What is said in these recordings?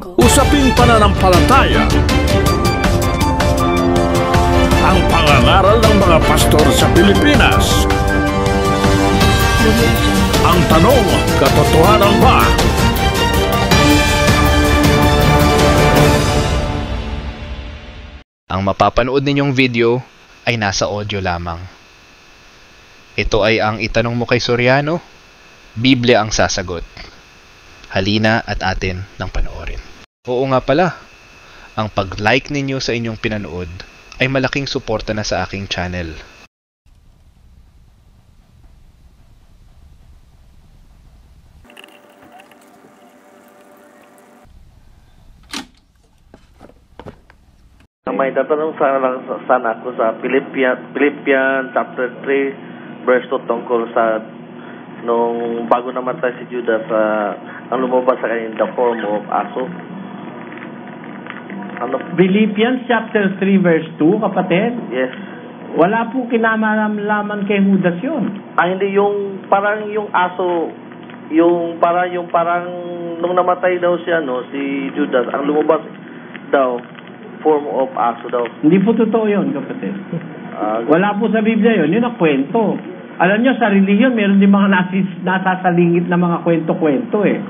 Usaping pananampalataya. Ang pangangaral ng mga pastor sa Pilipinas. Ang tanong, katotohanan ba? Ang mapapanood ninyong video ay nasa audio lamang. Ito ay ang itanong mo kay Soriano, Biblia ang sasagot. Halina at atin nang panoorin. Oo nga pala, ang pag-like ninyo sa inyong pinanood ay malaking suporta na sa aking channel. May tatanong sana ako sa Philippians chapter 3 verse 2 tungkol sa nung bago namatay si Judas ang lumabas sa kanya in the form of aso. Philippians chapter 3 verse 2, kapatid? Yes. Wala po kinamalaman kay Judas yun. Hindi yung parang yung aso, yung parang nung namatay daw siya si Judas, ang lumabas daw form of aso daw. Hindi po totoo yun, kapatid. Wala po sa Biblia yun. Yun ang kwento. Alam nyo, sa religion, meron din mga nasasalingit na mga kwento-kwento eh.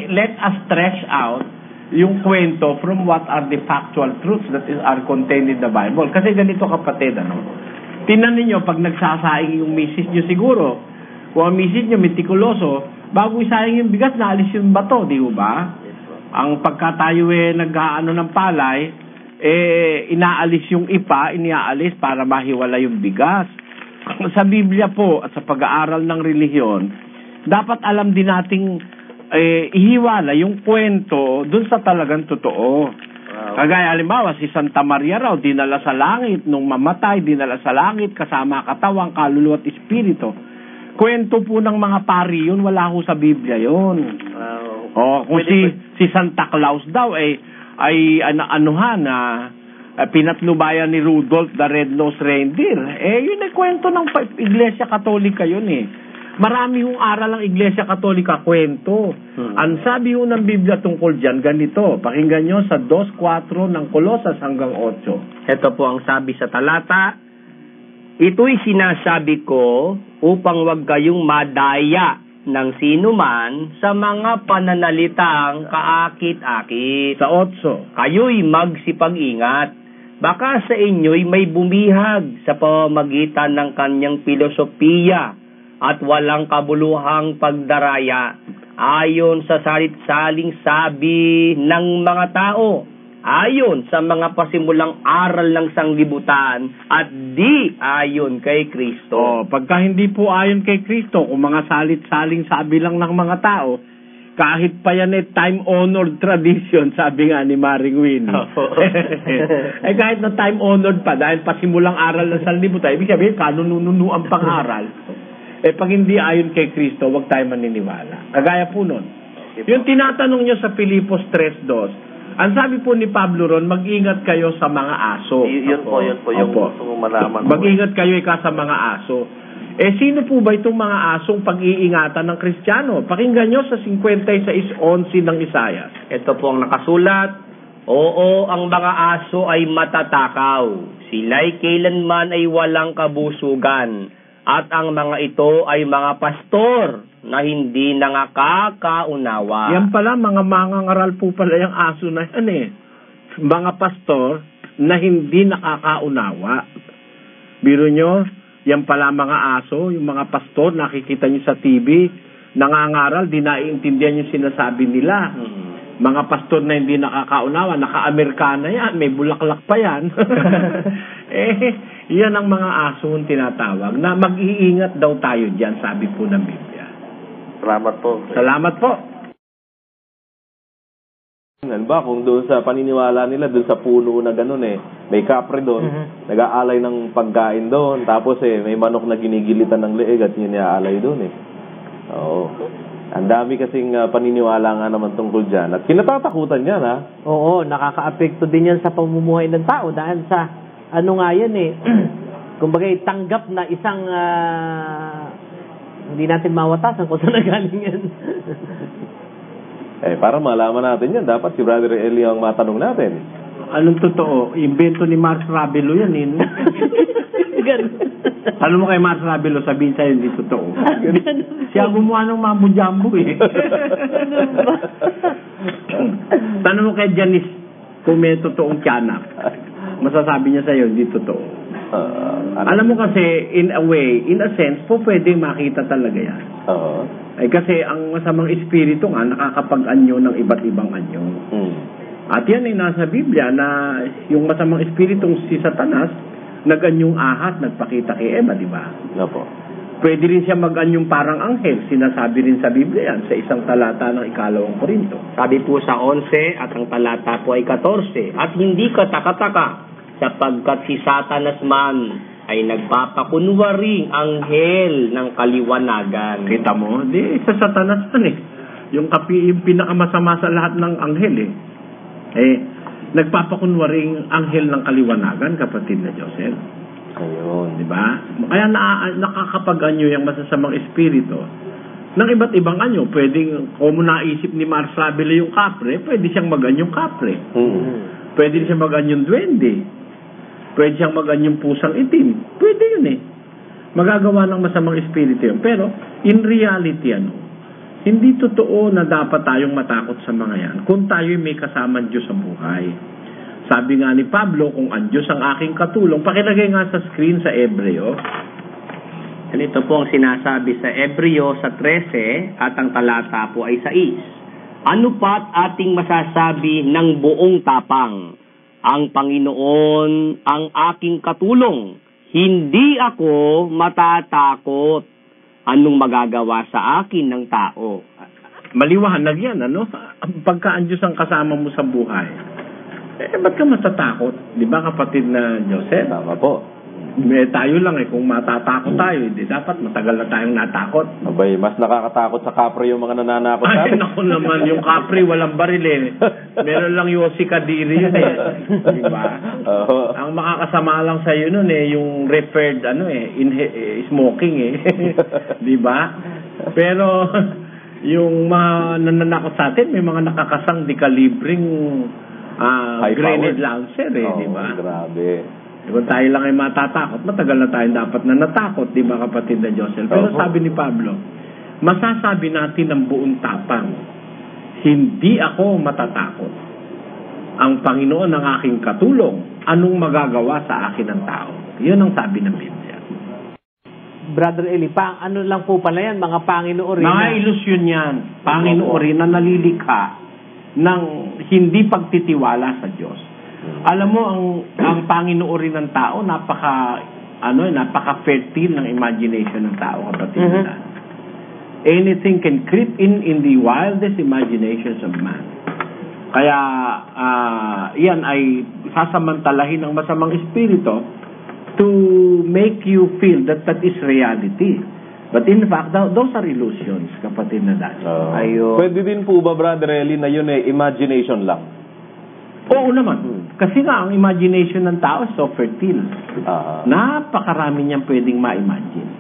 Let us stretch out yung kwento from what are the factual truths that are contained in the Bible. Kasi ganito, kapatid, tingnan ninyo, pag nagsasaing yung misis nyo siguro, kung ang misis nyo metikuloso, bago isaing yung bigas, naalis yung bato, di ba? Ang pagka tayo nag-aano ng palay, inaalis yung ipa, iniaalis para mahiwala yung bigas. Sa Biblia po at sa pag-aaral ng relihiyon, dapat alam din nating ihiwala yung kwento dun sa talagang totoo. Kagaya halimbawa, si Santa Maria raw, dinala sa langit, nung mamatay, dinala sa langit, kasama katawang, kaluluwa at espiritu. Kwento po ng mga pari yun, wala ho sa Biblia yun. Kung si Santa Claus daw ay pinatnubayan ni Rudolph the Red-Nosed Reindeer. Yun ay kwento ng Iglesia Katolika yun eh. Marami yung aral ng Iglesia Katolika kwento. Ang sabi yung ng Biblia tungkol dyan, ganito. Pakinggan nyo sa 2:4 ng Kolosas hanggang 8. Ito po ang sabi sa talata. Ito'y sinasabi ko upang wag kayong madaya ng sinuman sa mga pananalitang kaakit-akit. Sa 8. Kayo'y magsipag-ingat. Baka sa inyo'y may bumihag sa pamamagitan ng kanyang filosofiya at walang kabuluhang pagdaraya ayon sa salit-saling sabi ng mga tao, ayon sa mga pasimulang aral ng sanglibutan at di ayon kay Kristo. Pagka hindi po ayon kay Kristo, kung mga salit-saling sabi lang ng mga tao, kahit pa yan time-honored tradition, sabi nga ni Maring Winnie. Kahit na time-honored pa, dahil pasimulang aral ng sanglibutan, ibig sabihin, kanununo ang pang-aral. Pag hindi ayon kay Kristo, huwag tayo maniniwala. Kagaya po nun. Yung tinatanong nyo sa Filipos 3:2, ang sabi po ni Pablo ron, mag-ingat kayo sa mga aso. Yun po yung gusto kong malaman. Mag-ingat kayo sa mga aso. Sino po ba itong mga asong pag-iingatan ng Kristiyano? Pakinggan nyo sa 56:11 ng Isaias. Ito po ang nakasulat. Oo, ang mga aso ay matatakaw. Sila'y kailanman ay walang kabusugan. At ang mga ito ay mga pastor na hindi nakakaunawa. Yan pala, mga mangangaral po pala yung aso na yan eh. Mga pastor na hindi nakakaunawa. Biro nyo, yan pala mga aso, yung mga pastor, nakikita nyo sa TV, nangangaral, di naiintindihan yung sinasabi nila. Mga pastor na hindi nakakaunawa, naka-Amerikana yan, may bulaklak pa yan. Yan ang mga asong tinatawag na mag-iingat daw tayo dyan, sabi po ng Biblia. Salamat po. Salamat po. Ba, kung doon sa paniniwala nila, doon sa puno na gano'n may kapre doon, nag-aalay ng pagkain doon, tapos may manok na ginigilitan ng leeg at yun niaalay doon Oo. Ang dami kasing paniniwala nga naman tungkol dyan. At kinatatakutan yan, ha? Oo, nakaka-apekto din yan sa pamumuhay ng tao dahil sa ano nga yan kumbaga tanggap na isang hindi natin mawatasan kung saan nagaling yan. Para malaman natin yan, dapat si Brother Eli ang matanong natin. Anong totoo? Invento ni Mars Rabelo yan, eh. Alam mo kay Mars Rabelo, sabihin sa'yo, hindi totoo. Siya gumawa ng Mambo Jumbo, eh. Tanong mo kay Janice kung may totoong tiyanak. Masasabi niya sa'yo, hindi totoo. Alam mo kasi, in a way, in a sense, pwedeng makita talaga yan. Kasi ang masamang espiritu nga, nakakapag-anyo ng iba't ibang anyo. At yan ay nasa Biblia na yung masamang espiritong si Satanas, nag-anyong ahas, nagpakita kay Eva, di ba? Opo. Pwede rin siya mag-anyong parang anghel. Sinasabi rin sa Biblia yan, sa isang talata ng 2 Korinto. Sabi po sa 11 at ang talata po ay 14. At hindi ka taka-taka sapagkat si Satanas man ay nagpapakunwaring anghel ng kaliwanagan. Kita mo? Di, sa Satanas man eh. Yung pinakamasama sa lahat ng anghel eh. Nagpapakunwaring anghel ng kaliwanagan, kapatid na Joseph. Ayun. Di ba? Kaya nakakapag-anyo yung masasamang espiritu ng iba't ibang anyo. Pwedeng, kung naisip ni Mars Rabelo yung kapre, pwede siyang mag-anyong kapre. Pwede siyang mag-anyong duwende. Pwede siyang mag-anyong pusang itim. Pwede yun eh. Magagawa ng masamang espiritu yun. Pero, in reality, hindi totoo na dapat tayong matakot sa mga yan kung tayo'y may kasamang Diyos sa buhay. Sabi nga ni Pablo, kung ang Diyos ang aking katulong, pakilagay nga sa screen sa Ebreo. Ito po ang sinasabi sa Ebreo sa 13 at ang talata po ay 6. Ano pa't ating masasabi ng buong tapang? Ang Panginoon ang aking katulong. Hindi ako matatakot. Anong magagawa sa akin ng tao? Maliwanag yan, Pagka ang Diyos ang kasama mo sa buhay, ba't ka matatakot? Di ba, kapatid na Joseph? Tama po. Tayo lang kung matatakot tayo, hindi dapat matagal na tayong natakot. Abay, mas nakakatakot sa kapre yung mga nananakot sa atin. Ay, naku naman, yung kapre walang baril eh. Meron lang Yossi Kadiri yun eh. Di ba? Ang makakasama lang sa'yo nun yung referred, smoking eh. Di ba? Pero, yung mga nananakot sa atin, may mga nakakasang dekalibring grenade launcher eh, di ba? Grabe. Kung tayo lang ay matatakot, matagal na tayo dapat na natakot, di ba, kapatid na Joseph? Pero sabi ni Pablo, masasabi natin ng buong tapang, hindi ako matatakot. Ang Panginoon ang aking katulong, anong magagawa sa akin ng tao? Yun ang sabi ng Biblia. Brother Eli, ano lang po pala yan, mga Panginoon rin. Mga ilusyon yan, Panginoon rin na nalilikha ng hindi pagtitiwala sa Diyos. Alam mo, ang Panginoon rin ng tao, napaka-fertile ng imagination ng tao, kapatid na. Anything can creep in the wildest imaginations of man. Kaya, yan ay sasamantalahin ng masamang espiritu to make you feel that is reality. But in fact, those are illusions, kapatid na Dan. Pwede din po ba, Brother Eli, na yun imagination lang? Oo naman. Kasi nga, ang imagination ng tao is so fertile. Napakarami niyang pwedeng ma-imagine.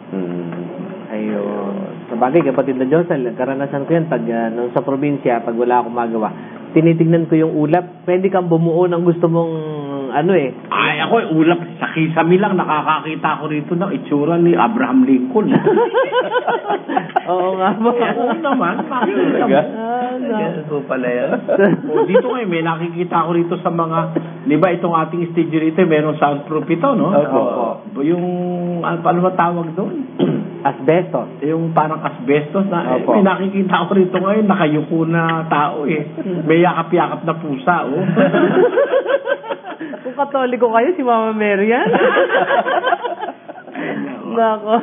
Ayun. Sabagay, kapatid na Diyos, karanasan ko yan pag sa probinsya, pag wala akong magawa, tinitignan ko yung ulap, pwede kang bumuo ng gusto mong Ay, ako ulap, sa Kisame lang, nakakakita ko rito ng itsura ni Abraham Lincoln. Oo nga ba? Oo naman. Ganun po pala yan. Dito ngayon, may nakikita ko rito sa mga, di ba itong ating stage rito, merong soundproof ito, no? Yung, ano ba tawag doon? Asbestos. Yung parang asbestos na, may nakikita ko rito ngayon, nakayuko na tao May yakap-yakap na pusa, Kung Katoliko kayo, si Mama Mary yan. Nako.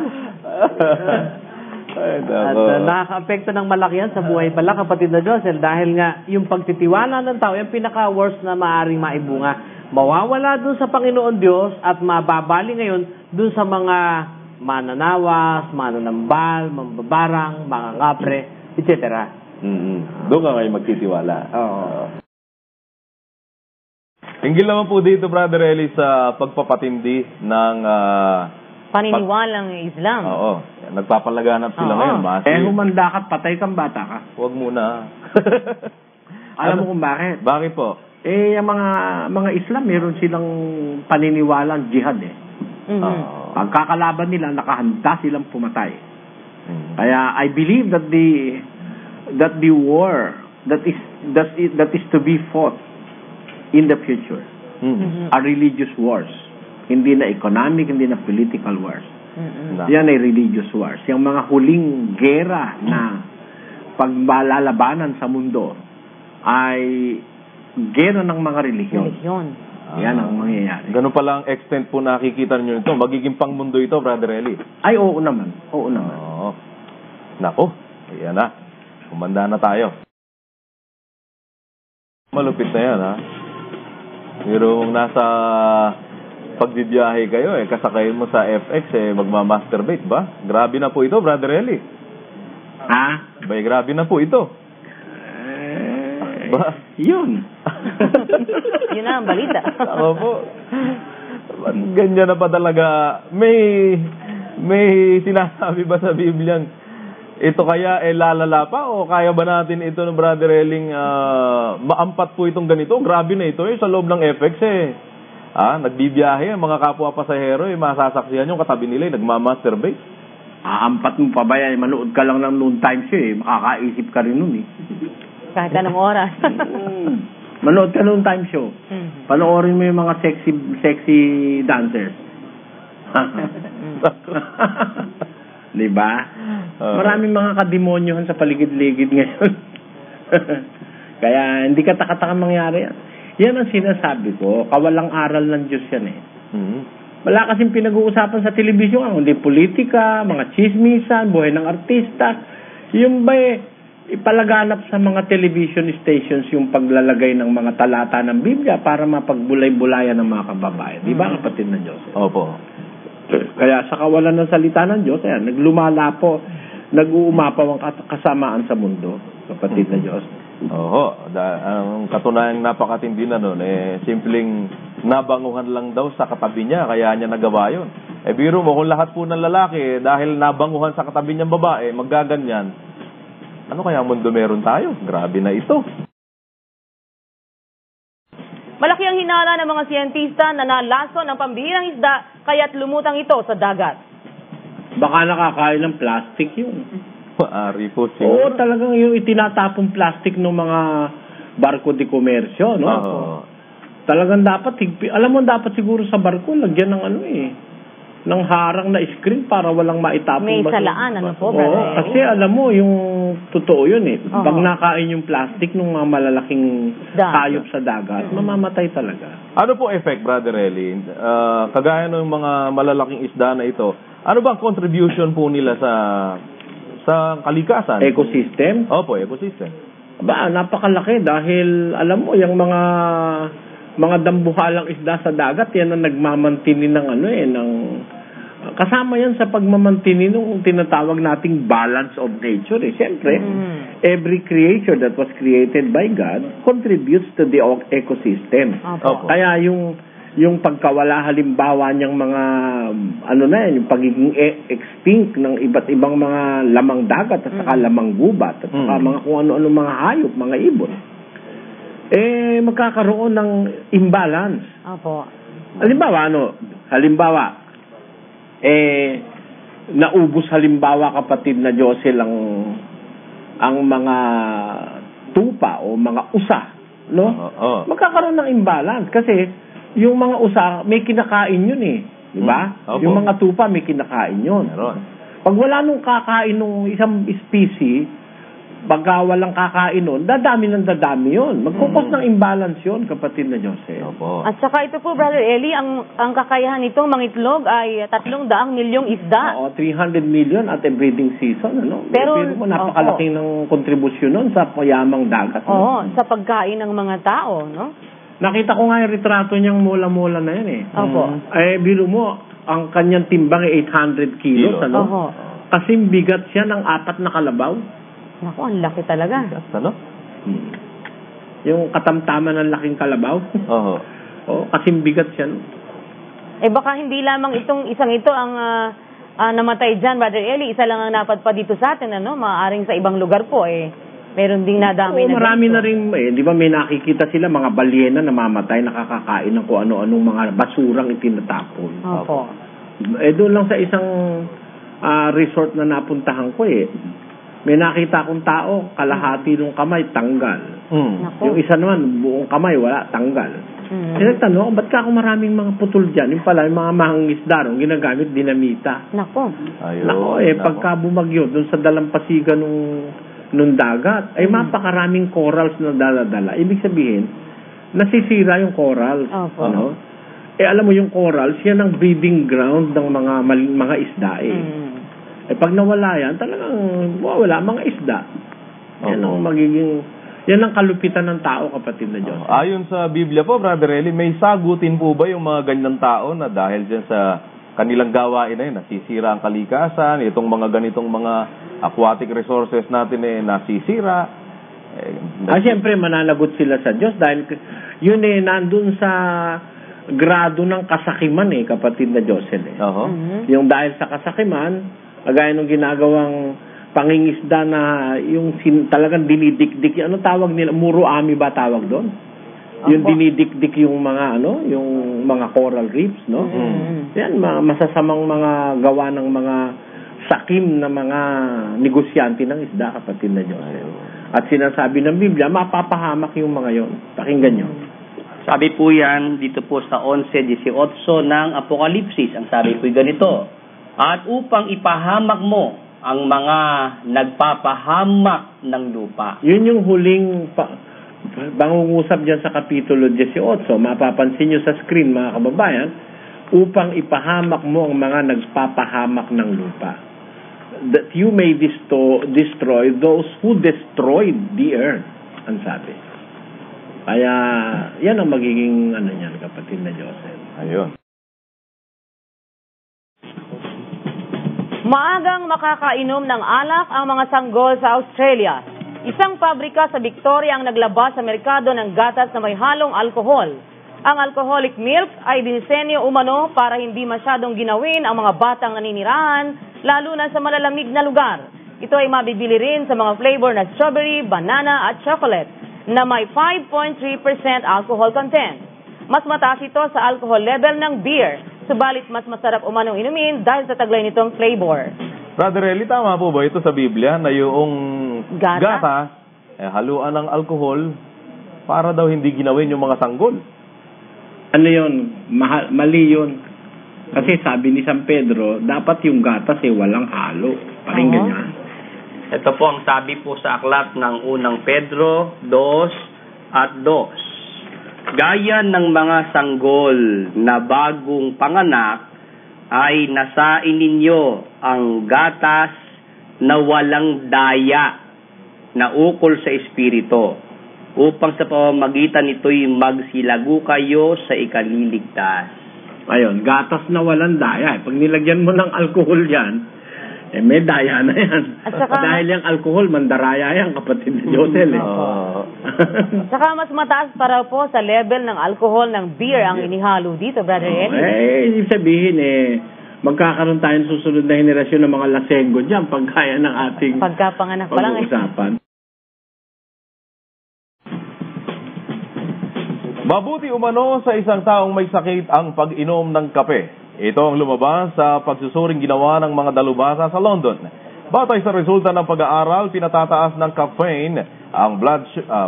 At nakaka-apekto ng malaki yan sa buhay pala, kapatid na Josel, dahil nga yung pagtitiwala ng tao, yung pinaka-worst na maaaring maibunga, mawawala dun sa Panginoon Diyos at mababali ngayon dun sa mga mananawas, mananambal, mambabarang, mga ngapre, etc. Doon ka ngayon magtitiwala. Oo. Hinggil naman po dito, Brother Eli, sa pagpapatindi ng Paniniwalang Islam. Oo. Nagpapalaganap sila Oo. ngayon. humanda ka't patay kang bata ka. Huwag muna. Alam mo kung bakit? Bakit po? Yung mga Islam, meron silang paniniwalang jihad eh. Pagkakalaban nila, nakahanda silang pumatay. Kaya I believe that the war that is to be fought in the future are religious wars. Hindi na economic, hindi na political wars. Yan ay religious wars. Yung mga huling gera na pagbalalabanan sa mundo ay gera ng mga relihiyon. Yan ang mangyayari. Ganun pala ang extent po nakikita nyo nito. Magiging pangmundo ito, Brother Eli. Ay, oo naman. Oo naman. Oo. Nako, ayan na. Kumanda na tayo. Malupit na yan, ha? Pero kung nasa pagbibiyahe kayo, kasakayin mo sa FX, magmamasturbate ba? Grabe na po ito, Brother Eli. Ha? Bay, grabe na po ito. Ba? Yun. Yun na ang balita. Ako po. Ganyan na pa talaga. May sinasabi ba sa Bibliang ito kaya lalala pa o kaya ba natin ito ng Brother Eling maampat po itong ganito? Grabe na ito sa loob ng FX nagbibiyahe ang mga kapwa pasahero masasaksihan yung katabi nila nagmamasturbate. Ampat mo pa ba yan? Manood ka lang ng noon times makakaisip ka rin nun Kahit anong oras. Manood ka noon time show. Panoorin mo yung mga sexy dancers. Diba? Maraming mga kademonyohan sa paligid-ligid ngayon. Kaya hindi katakataka mangyari yan. Yan ang sinasabi ko, kawalang aral ng Diyos yan Wala kasing pinag-uusapan sa telebisyon, hindi politika, mga chismisan, buhay ng artista. Yung ba ipalaganap sa mga television stations yung paglalagay ng mga talata ng Biblia para mapagbulay-bulayan ng mga kababayan. Di ba, kapatid na Diyos? Opo. Kaya sa kawalan ng salita ng Diyos, naglumalapo, nag-uumapaw ang kasamaan sa mundo, kapatid na Diyos. Oo. Ang katunayang napakatindi na nun, simpleng nabanguhan lang daw sa katabi niya, kaya niya nagawa yun. Biro mo, kung lahat po ng lalaki, dahil nabanguhan sa katabi niyang babae, maggaganyan, ano kaya mundo meron tayo? Grabe na ito. Malaki ang hinala ng mga siyentista na nalason ng pambihirang isda kaya't lumutang ito sa dagat. Baka nakakain ng plastic yun. Maari po siya. Oo, talagang yung itinatapong plastic ng mga barko de komersyo, no? Talagang dapat, alam mo, dapat siguro sa barko, lagyan ng ng harang na screen para walang maitapong. May salaan, po, brother? Kasi alam mo, yung totoo yun Pag nakain yung plastic ng mga malalaking hayop sa dagat, mamamatay talaga. Ano po effect, Brother Eli? Kagaya ng mga malalaking isda na ito, ano bang contribution po nila sa kalikasan? Ecosystem? Opo, ecosystem. Napakalaki dahil, alam mo, yung mga dambuhalang isda sa dagat, yan ang nagmamantini ng kasama yan sa pagmamantini ng tinatawag nating balance of nature. Siyempre, every creature that was created by God contributes to the ecosystem. Kaya yung pagkawala halimbawa niyang mga yung pagiging extinct ng iba't ibang mga lamang dagat at saka lamang gubat at saka mga kung ano-ano mga hayop, mga ibon. Magkakaroon ng imbalance. Halimbawa, naubos halimbawa, kapatid na Josel, ang mga tupa o mga usa, no? Magkakaroon ng imbalance kasi yung mga usa may kinakain yun di ba? Yung mga tupa may kinakain yun. Pag wala nung kakain nung isang species, pagka walang kakain nun, dadami yun. Magkukos ng imbalance yun, kapatid na Jose. At saka ito po, Brother Eli, ang kakayahan nitong mangitlog ay 300 milyong isda. 300 million at a breeding season. Pero napakalaki ng kontribusyon nun sa payamang dagat. Sa pagkain ng mga tao, no? Nakita ko nga yung retrato niyang mula-mula na yan biro mo, ang kanyang timbang ay 800 kilos, Kasing bigat siya ng 4 na kalabaw. Naku, ang laki talaga. Yung katamtaman ng laking kalabaw. Kasing bigat siya. Baka hindi lamang itong isang ito ang namatay dyan, Brother Eli. Isa lang ang napadpa dito sa atin, ano? Maaaring sa ibang lugar po, meron ding nadamay na marami ganito. na rin, di ba may nakikita sila, mga balyena namamatay, nakakakain ng kung ano-anong mga basurang itinatapon. Opo. Doon lang sa isang resort na napuntahan ko may nakita akong tao, kalahati ng kamay, tanggal. Nako. Yung isa naman, buong kamay, wala, tanggal. Nagtanong, ba't ka ako maraming mga putol dyan? Yung pala, yung mga mangingisda ron, ginagamit dinamita. Nako. Nako, pagka bumagyo, doon sa dalampasigan nung dagat, ay mapakaraming corals na daladala. Ibig sabihin, nasisira yung coral. Opo. Ano? Alam mo yung coral, siya ang breeding ground ng mga isda pag nawala yan, talagang wala mga isda. Yan ang yan ang kalupitan ng tao, kapatid na Diyos. Ayon sa Biblia po, Brother Eli, may sagutin po ba yung mga ganyang tao na dahil dyan sa kanilang gawain na yun, nasisira ang kalikasan, itong mga ganitong mga aquatic resources natin nasisira? Siyempre, mananagot sila sa Diyos dahil yun nandun sa grado ng kasakiman kapatid na Diyos. Yung dahil sa kasakiman, kagaya nung ginagawang pangingisda na yung talagang dinidikdik, ano tawag nila? Muroami ba tawag doon? Yung dinidikdik yung mga yung mga coral reefs, no? Yan masasamang mga gawa ng mga sakim na mga negosyante ng isda, kapatid na Diyos. At sinasabi ng Biblia, mapapahamak yung mga yon. Pakinggan nyo. Sabi po yan dito po sa 11:18 ng Apokalipsis. Ang sabi po ganito, at upang ipahamak mo ang mga nagpapahamak ng lupa. Yun yung huling pangungusap dyan sa Kapitulo 18. Mapapansin nyo sa screen, mga kababayan, upang ipahamak mo ang mga nagpapahamak ng lupa. That you may destroy those who destroyed the earth, ang sabi. Kaya, yan ang magiging niyan, kapatid na Joseph. Ayun. Maagang makakainom ng alak ang mga sanggol sa Australia. Isang pabrika sa Victoria ang naglabas sa merkado ng gatas na may halong alkohol. Ang alcoholic milk ay dinisenyo umano para hindi masyadong ginawin ang mga batang naninirahan, lalo na sa malalamig na lugar. Ito ay mabibili rin sa mga flavor na strawberry, banana at chocolate na may 5.3% alcohol content. Mas mataas ito sa alcohol level ng beer, subalit mas masarap umanong inumin dahil sa taglay nitong flavor. Brother Eli, tama po ba ito sa Biblia na yung gatas haluan ng alcohol para daw hindi ginawin yung mga sanggol? Ano yun? Mali yun. Kasi sabi ni San Pedro, dapat yung gatas walang halo. Pakinggan niya. Ito po ang sabi po sa aklat ng unang Pedro 2:2. Gaya ng mga sanggol na bagong panganak, ay nasain ninyo ang gatas na walang daya na ukol sa Espiritu, upang sa pamamagitan nito'y magsilago kayo sa ikaliligtas. Ayun, gatas na walang daya. Pag nilagyan mo ng alcohol yan, may daya na yan. Dahil yung alcohol, mandaraya yan, kapatid ni Josel. Saka mas mataas para po sa level ng alcohol ng beer ang inihalo dito, Brother Eli. Ibig sabihin magkakaroon tayong susunod na henerasyon ng mga lasenggo dyan, pagkaya ng ating pagkapanganak pa lang pag-uusapan. Mabuti umano sa isang taong may sakit ang pag-inom ng kape. Ito ang lumabas sa pagsusuring ginawa ng mga dalubhasa sa London. Batay sa resulta ng pag-aaral, pinatataas ng caffeine ang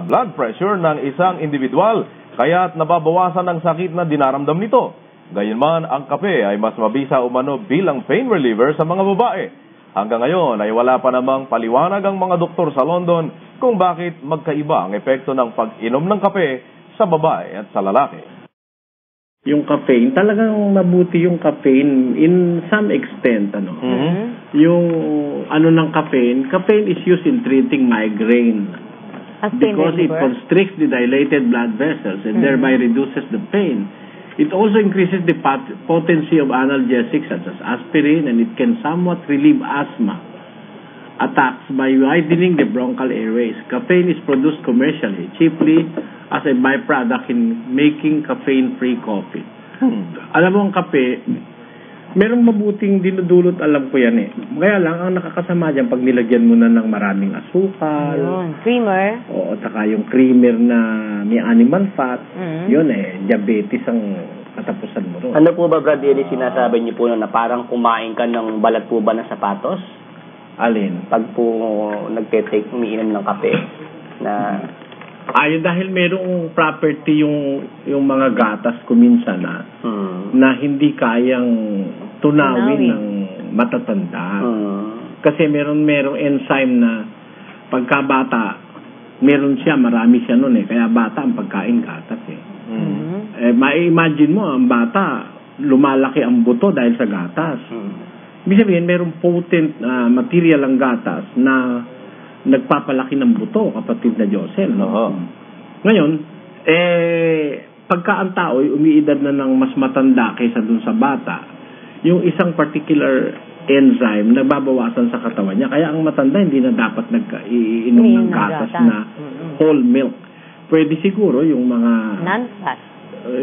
blood pressure ng isang individual, kaya't nababawasan ng sakit na dinaramdam nito. Gayunman, ang kape ay mas mabisa umano bilang pain reliever sa mga babae. Hanggang ngayon ay wala pa namang paliwanag ang mga doktor sa London kung bakit magkaiba ang epekto ng pag-inom ng kape sa babae at sa lalaki. Yung caffeine, talagang mabuti yung caffeine in some extent. Yung ng caffeine is used in treating migraine. Because it constricts the dilated blood vessels and thereby reduces the pain. It also increases the potency of analgesics such as aspirin, and it can somewhat relieve asthma attacks by widening the bronchial airways. Caffeine is produced commercially, cheaply as a byproduct in making caffeine-free coffee. Alam mo, ang kape, merong mabuting dinudulot, alam ko yan eh. Kaya lang, ang nakakasama dyan, pag nilagyan mo na ng maraming asukal. Yun, creamer. Oo, saka yung creamer na may animal fat. Yun eh, diabetes ang katapusan mo ron. Ano po ba, Brad Eli, sinasabi niyo po na parang kumain ka ng balat po ba ng sapatos? Alin? Pag po umiinom ng kape na... Ayun, dahil merong property yung mga gatas kuminsan na hindi kayang tunawin ng matatanda. Kasi merong enzyme na pagkabata, meron siya, marami siya nun eh. Kaya bata ang pagkain gatas eh. Ma-imagine mo, ang bata, lumalaki ang buto dahil sa gatas. Ibig sabihin, merong potent material ang gatas na nagpapalaki ng buto, kapatid na Josel. Ngayon, pagka ang tao ay umiidad na ng mas matanda kaysa dun sa bata, yung isang particular enzyme nagbabawasan sa katawan niya. Kaya ang matanda hindi na dapat nag-iinom ng gatas na whole milk. Pwede siguro yung mga non-fat.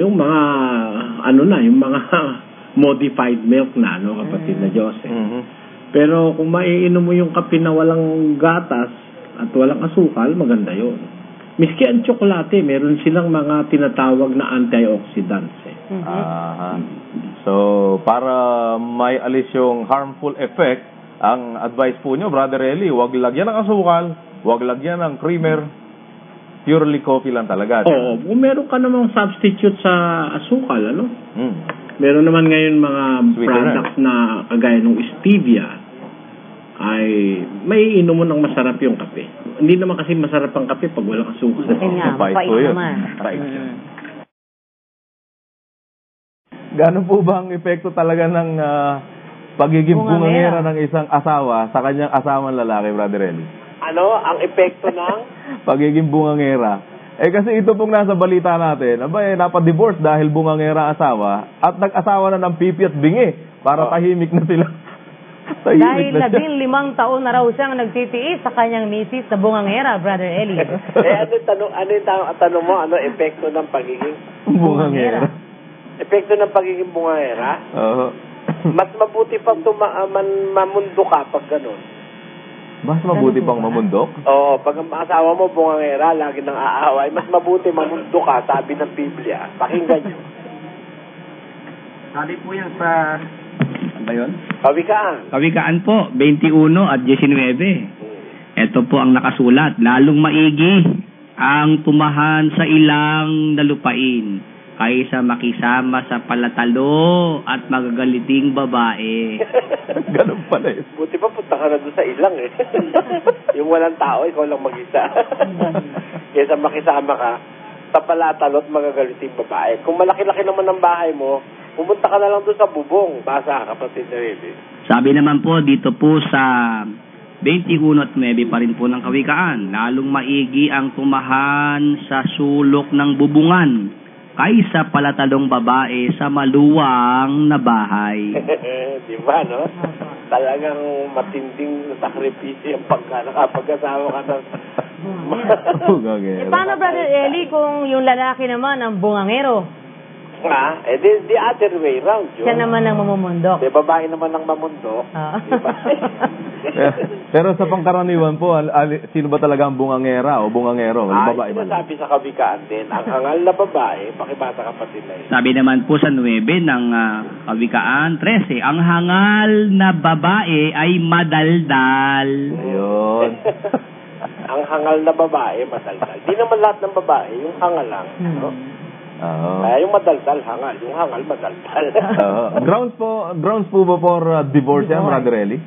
Yung mga yung mga modified milk na, kapatid na Josel. Pero kung maiinom mo yung kape na walang gatas at walang asukal, maganda yun. Miski ang tsokolate, meron silang mga tinatawag na antioxidants. So, para may alis yung harmful effect, ang advice po nyo, Brother Eli, huwag lagyan ng asukal, huwag lagyan ng creamer, purely coffee lang talaga. Oo, kung meron ka namang substitute sa asukal, meron naman ngayon mga products na kagaya ng stevia, ay may inom mo ng masarap yung kape. Hindi naman kasi masarap ang kape pag walang asukal. Mapait naman. Gano'n po ba ang epekto talaga ng pagiging bungangera ng isang asawa sa kanyang asawang lalaki, Brother Eli? Ano? Ang epekto ng? Pagiging bungangera. Kasi ito pong nasa balita natin, napadivorce dahil bungangera asawa at nag-asawa na ng pipi at bingi para tahimik na sila. Dahil 15 taon na raw siyang nagtitiis sa kanyang misis na bungangera, Brother Eli. Ano yung tanong mo? Ano epekto ng pagiging bungangera? Epekto ng pagiging bungangera? Oo. Mas mabuti pang mamundo ka pag ganun. Mas mabuti pang mamundok? Oo, pag ang asawa mo bungangera, lagi nang aaway, mas mabuti mamundo ka, sabi ng Biblia. Pakinggan nyo. Sabi po yan sa... Ano ba yun? Kawikaan. Kawikaan po, 21 at 19. Ito po ang nakasulat. Lalong maigi ang tumahan sa ilang nalupain kaysa makisama sa palatalo at magagaliting babae. Ganun pala yun. Buti pa punta ka na doon sa ilang eh. Yung walang tao, ikaw lang mag-isa. Kaysa makisama ka sa palatalo at magagaliting babae. Kung malaki-laki naman ang bahay mo, pumunta ka na lang doon sa bubong. Basa, kapatid na rin. Sabi naman po dito po sa 21 at 9 pa rin po ng kawikaan. Lalong maigi ang tumahan sa sulok ng bubungan kaysa palatalong babae sa maluwang na bahay. Di ba, no? Talagang matinding sakripisyo yung nakapag-asawa ka ng... Paano, Brother Eli, kung yung lalaki naman ang bungangero? The other way round yun. Siya naman ang mamumundok. Babae naman ang mamundok. Diba? Pero sa pangkaraniwan po, sino ba talaga ang bungangera o bungangero? Babae ba? Sabi sa kawikaan din, ang hangal na babae, pakibasa kapatid na yun. Sabi naman po sa 9 ng kawikaan 13, ang hangal na babae ay madaldal. Ayun. Ang hangal na babae, madaldal. Di naman lahat ng babae, yung hangal lang. No? Kaya yung madaldal, hangal. Yung hangal, madaldal. Grounds po ba for divorce yan, Brother Eli?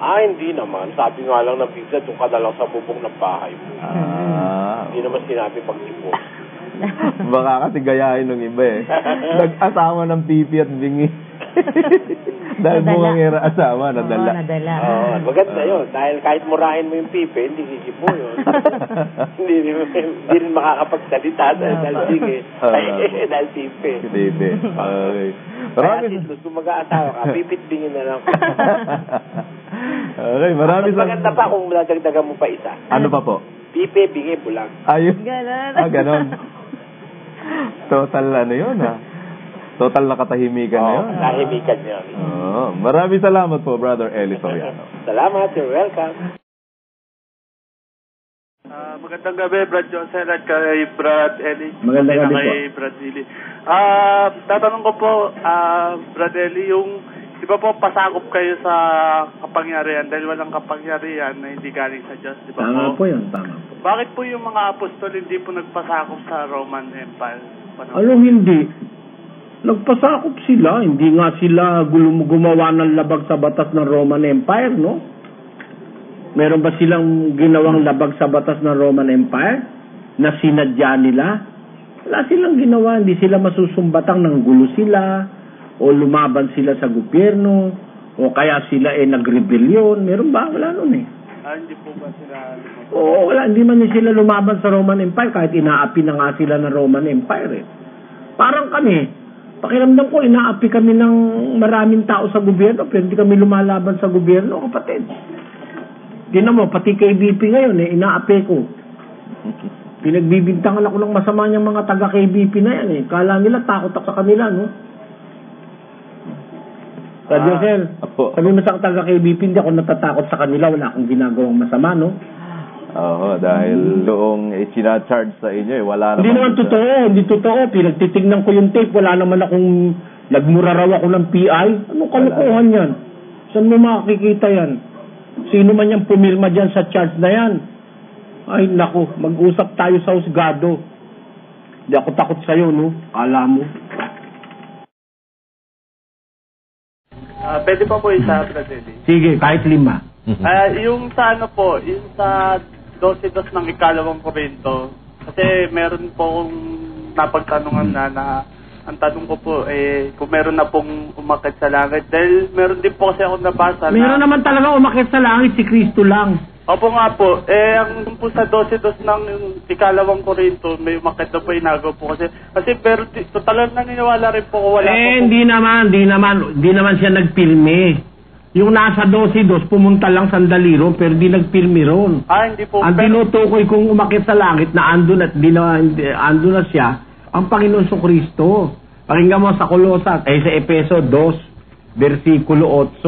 Hindi naman. Sabi nga lang ng Biblia, doon ka na lang sa bubong ng bahay mo. Hindi naman sinabi pag-divorce. Baka kasi gayahin ng iba eh. Nag-asawa ng pipi at bingi. Dahil bungangera asawa, nadala. Maganda yun. Dahil kahit murahin mo yung pipi, hindi sikipo yun. hindi rin makakapagsalita dahil sige. Dahil pipi. Pipi. Okay. Kaya kung mag-aasawa ka, pipit bingin na lang. Okay, marami sa... Maganda pa kung nadagdagan mo pa isa. Ano pa po? Pipi, bingi, bulang. Ayun. Ganon. Ganon. Total ano yun Total na katahimikan na yun. Katahimikan yun. Maraming salamat po, Brother Eli Soriano. Salamat, you're welcome. Magandang gabi, Brad Josel at kay Brad Eli. Magandang gabi kay Brad Eli. Tatanong ko po, Brad Eli, yung di ba po pasakop kayo sa kapangyarihan dahil walang kapangyarihan na hindi galing sa Diyos, di ba tama po? Po yun, tama po. Bakit po yung mga apostol hindi po nagpasakop sa Roman Empire? Hindi. Nagpasakop sila, hindi nga sila gumawa ng labag sa batas ng Roman Empire, no? Meron ba silang ginawang labag sa batas ng Roman Empire na sinadya nila? Wala silang ginawa, hindi sila masusumbatang ng gulo sila o lumaban sila sa gobyerno o kaya sila nagrebelyon. Meron ba? Wala nun eh. Hindi po ba sila... Oo, wala. Hindi man sila lumaban sa Roman Empire kahit inaapi na nga sila ng Roman Empire eh. Parang kami, pakiramdam ko, inaapi kami ng maraming tao sa gobyerno pero hindi kami lumalaban sa gobyerno, kapatid. Tingnan mo, pati KBP ngayon inaapi ko. Pinagbibintangan ako ng masama niyang mga taga-KBP na yan Kala nila takot ako sa kanila, no? Josel, sabi mo sa taga-KBP, hindi ako natatakot sa kanila, wala akong ginagawang masama, no? Oo, dahil doong sinacharge sa inyo, wala naman... Hindi naman hindi totoo. Pinagtitignan ko yung tape, wala naman akong nagmura raw ako ng PI. Anong kalukuhan yan? Saan mo makikita yan? Sino man yung pumirma dyan sa charge na yan? Ay, naku, mag-usap tayo sa husgado. Hindi ako takot sa'yo, no? Kala mo. Pwede pa po isa, Brad Eli? Sige, kahit 5. Yung sa yung sa 12 ng ikalawang Korinto, kasi meron po akong napagtanungan na ang tanong ko po, kung meron na pong umakit sa langit. Dahil meron din po kasi ako nabasa meron naman talaga umakit sa langit, si Kristo lang. Opo nga po. Ang po sa 12 ng ikalawang Korinto, may umakit na po inagaw po kasi pero talagang naniniwala rin po ko wala po. Hindi naman siya nagpilme. Yung nasa 12 pumunta lang sandali ron, pero di nagpilme ron. Hindi po. Ang tinutukoy kung umakit sa langit na andun na siya, ang Panginoon Kristo. Pakinggan mo sa Kolosas, sa Efeso 2, versikulo 8.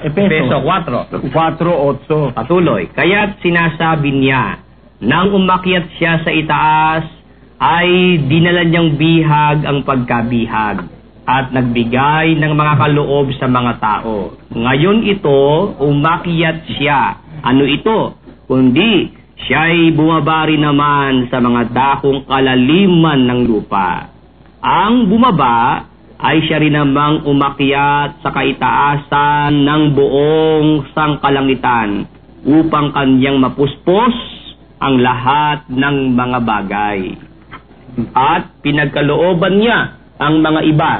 Efeso 4:8. Patuloy. Kaya't sinasabi niya, nang umakyat siya sa itaas, ay dinala niyang bihag ang pagkabihag at nagbigay ng mga kaloob sa mga tao. Ngayon ito, umakyat siya. Ano ito? Kundi siya'y bumabari naman sa mga dakong kalaliman ng lupa. Ang bumaba ay siya rin namang umakyat sa kaitaasan ng buong sangkalangitan upang kanyang mapuspos ang lahat ng mga bagay. At pinagkalooban niya ang mga iba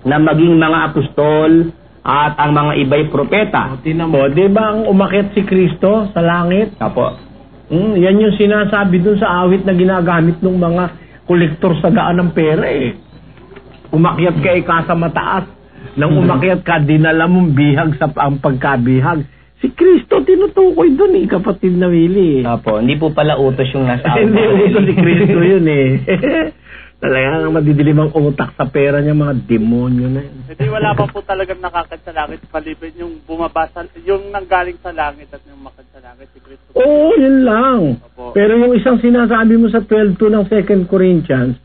na maging mga apostol at ang mga iba'y propeta. Tingnan mo, di ba ang umakyat si Kristo sa langit? Apo. Yan yung sinasabi dun sa awit na ginagamit ng mga kolektor sa daan ng pera Umakyat ka ka sa mataas. Nang umakyat ka, dinala mong bihag sa ang pagkabihag. Si Kristo tinutukoy dun kapatid na Willie. Apo, hindi po pala utos yung nasa awit. Hindi utos si Kristo yun Talagang madidilim ang utak sa pera niya, mga demonyo na yun. Hindi, wala pa po talagang nakakit sa langit, maliban yung bumabasa, yung nanggaling sa langit at yung makit sa langit, si Kristo. Oo, yun lang. Opo. Pero yung isang sinasabi mo sa 12:2 ng 2 Corinthians,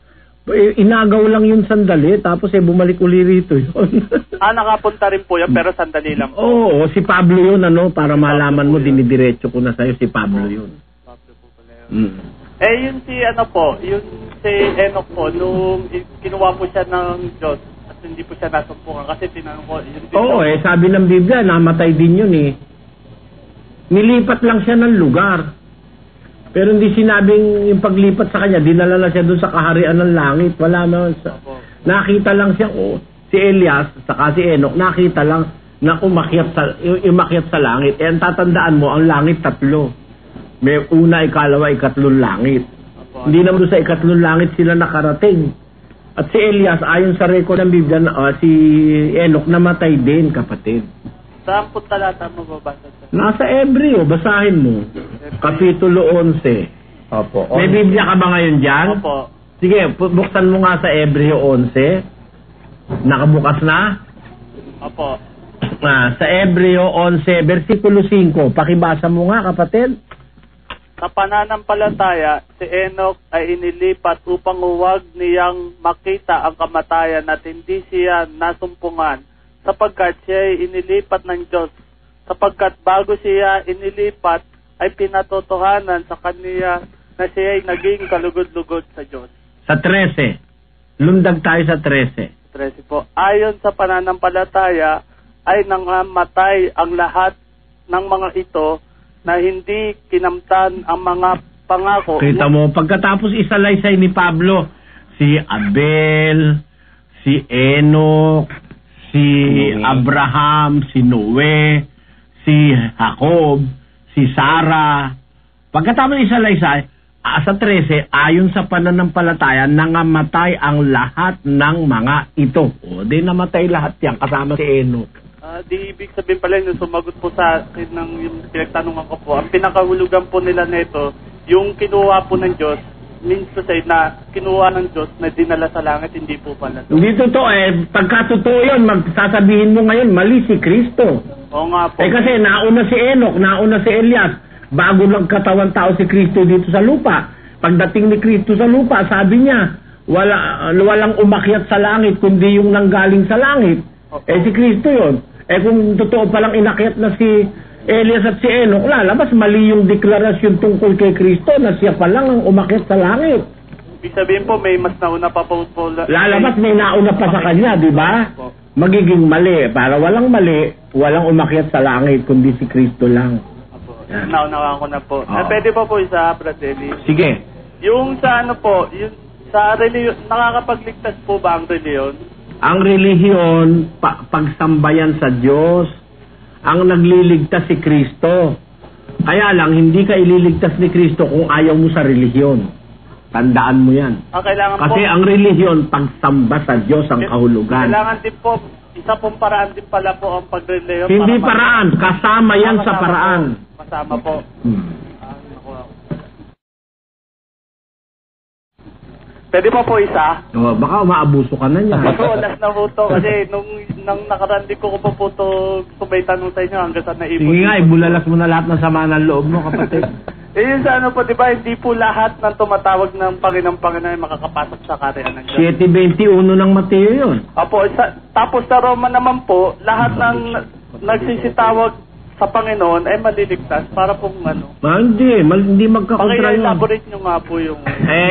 inagaw lang yun sandali, tapos bumalik uli rito yun. Nakapunta rin po yan, pero sandali lang po. Oo, si Pablo yun, para malaman mo, dinidiretso ko na sa'yo, si Pablo yun. Pablo po pala yun. Yun si si Enoch po, nung kinuha po siya ng Diyos at hindi po siya nasumpungan kasi tinanong ko. Sabi ng Biblia, namatay din yun Nilipat lang siya ng lugar. Pero hindi sinabing yung paglipat sa kanya, dinala na siya doon sa kaharian ng langit. Wala naman nakita lang siya, si Elias, saka si Enoch, nakita lang na umakyat sa langit. Ang tatandaan mo, ang langit 3. May una, ikalawa, ikatlong langit. Hindi naman doon sa ikatlong langit sila nakarating. At si Elias, ayon sa record ng Biblia, si Enoch namatay din, kapatid. Saan po talata mababasa? Nasa Hebreo, basahin mo. Kapitulo 11. Opo. May Biblia ka ba ngayon dyan? Opo. Sige, buksan mo nga sa Hebreo 11. Nakabukas na? Opo. Sa Hebreo 11, versikulo 5. Pakibasa mo nga, kapatid. Sa pananampalataya, si Enoch ay inilipat upang huwag niyang makita ang kamatayan at hindi siya nasumpungan, sapagkat siya ay inilipat ng Diyos. Sapagkat bago siya inilipat, ay pinatotohanan sa kaniya na siya ay naging kalugod-lugod sa Diyos. Sa 13. Lundag tayo sa 13. 13 po. Ayon sa pananampalataya, ay nangamatay ang lahat ng mga ito na hindi kinamtan ang mga pangako. Kita mo, pagkatapos isalaysay ni Pablo, si Abel, si Enoch, si Abraham, si Noe, si Jacob, si Sarah. Pagkatapos isalaysay, sa 13, ayon sa pananampalataya, nangamatay ang lahat ng mga ito. O, di namatay lahat yan, kasama si Enoch. Di ibig sabihin pala yung sumagot po sa akin ng yung pinagtanungan ko po, ang pinakahulugan po nila nito, yung kinuha po ng Diyos, means to say na kinuha ng Diyos na dinala sa langit, hindi po pala. Hindi totoo pagka totoo yun, magsasabihin mo ngayon, mali si Kristo. Oo nga po. Kasi nauna si Enoch, nauna si Elias, bago lang katawan tao si Kristo dito sa lupa. Pagdating ni Kristo sa lupa, sabi niya, walang umakyat sa langit, kundi yung nanggaling sa langit. Si Kristo yun. Kung totoo palang inakyat na si Elias at si Enoch, lalabas mali yung deklarasyon tungkol kay Kristo na siya palang ang umakyat sa langit. Ibig sabihin po, may mas nauna pa po. Lalabas may nauna pa sa kanya, di ba? Magiging mali. Para walang mali, walang umakyat sa langit, kundi si Kristo lang. Naunawaan ko na po. Pwede po isa, Bratelli. Sige. Yung sa ano po, yung sa reliyon, nakakapagligtas po ba ang reliyon? Ang relihiyon, pagsambayan sa Diyos, ang nagliligtas si Kristo. Kaya lang, hindi ka ililigtas ni Kristo kung ayaw mo sa relihiyon. Tandaan mo yan. Kasi ang relihiyon, pagsamba sa Diyos ang kahulugan. Kailangan din po, isa pong paraan din pala po ang pagrelihiyon. Hindi paraan, kasama yan sa paraan. Kasama po. Pwede pa po isa? Baka umaabuso ka na niya. Ito, last na po to. Kasi nung nakarandi ko po po to may tanong sa inyo hanggang sa naipon. Sige nga, ibulalas mo na lahat ng sama ng loob mo, kapatid. Yun sa ano po, di ba, hindi po lahat ng tumatawag ng Panginoon ay makakapasok sa kaharian ng Diyos. 7:21 ng Mateo yun. Opo, tapos sa Roma naman po, lahat ng nagsisitawag sa Panginoon ay maliligtas para pong ano. Hindi magkakontra yun. Paki-elaborate nyo nga po yung...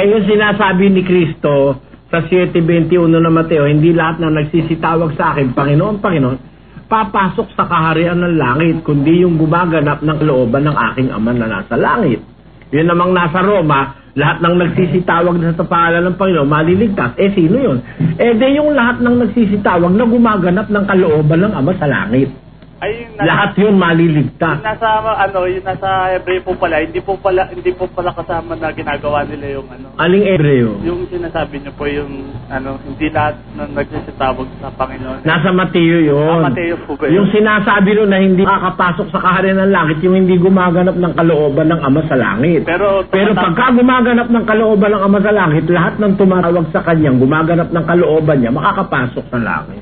yung sinasabi ni Kristo sa 7:21 na Mateo, hindi lahat na nagsisitawag sa akin, Panginoon, Panginoon, papasok sa kaharian ng langit, kundi yung gumaganap ng looban ng aking Ama na nasa langit. Yun namang nasa Roma, lahat ng nagsisitawag sa pangalan ng Panginoon, maliligtas. Sino yun? Di yung lahat ng nagsisitawag na gumaganap ng kalooban ng Ama sa langit. Lahat yun maliligtas. Yung nasa Hebreo po pala, hindi po pala kasama na ginagawa nila yung ano. Aling Hebreo? Yung sinasabi niyo po yung hindi lahat na nagsisitawag sa Panginoon. Nasa Mateo yun. Mateo po ba yun? Yung sinasabi nun na hindi makakapasok sa kaharian ng langit, yung hindi gumaganap ng kalooban ng Ama sa langit. Pero pagka gumaganap ng kalooban ng Ama sa langit, lahat ng tumatawag sa kanyang gumaganap ng kalooban niya, makakapasok sa langit.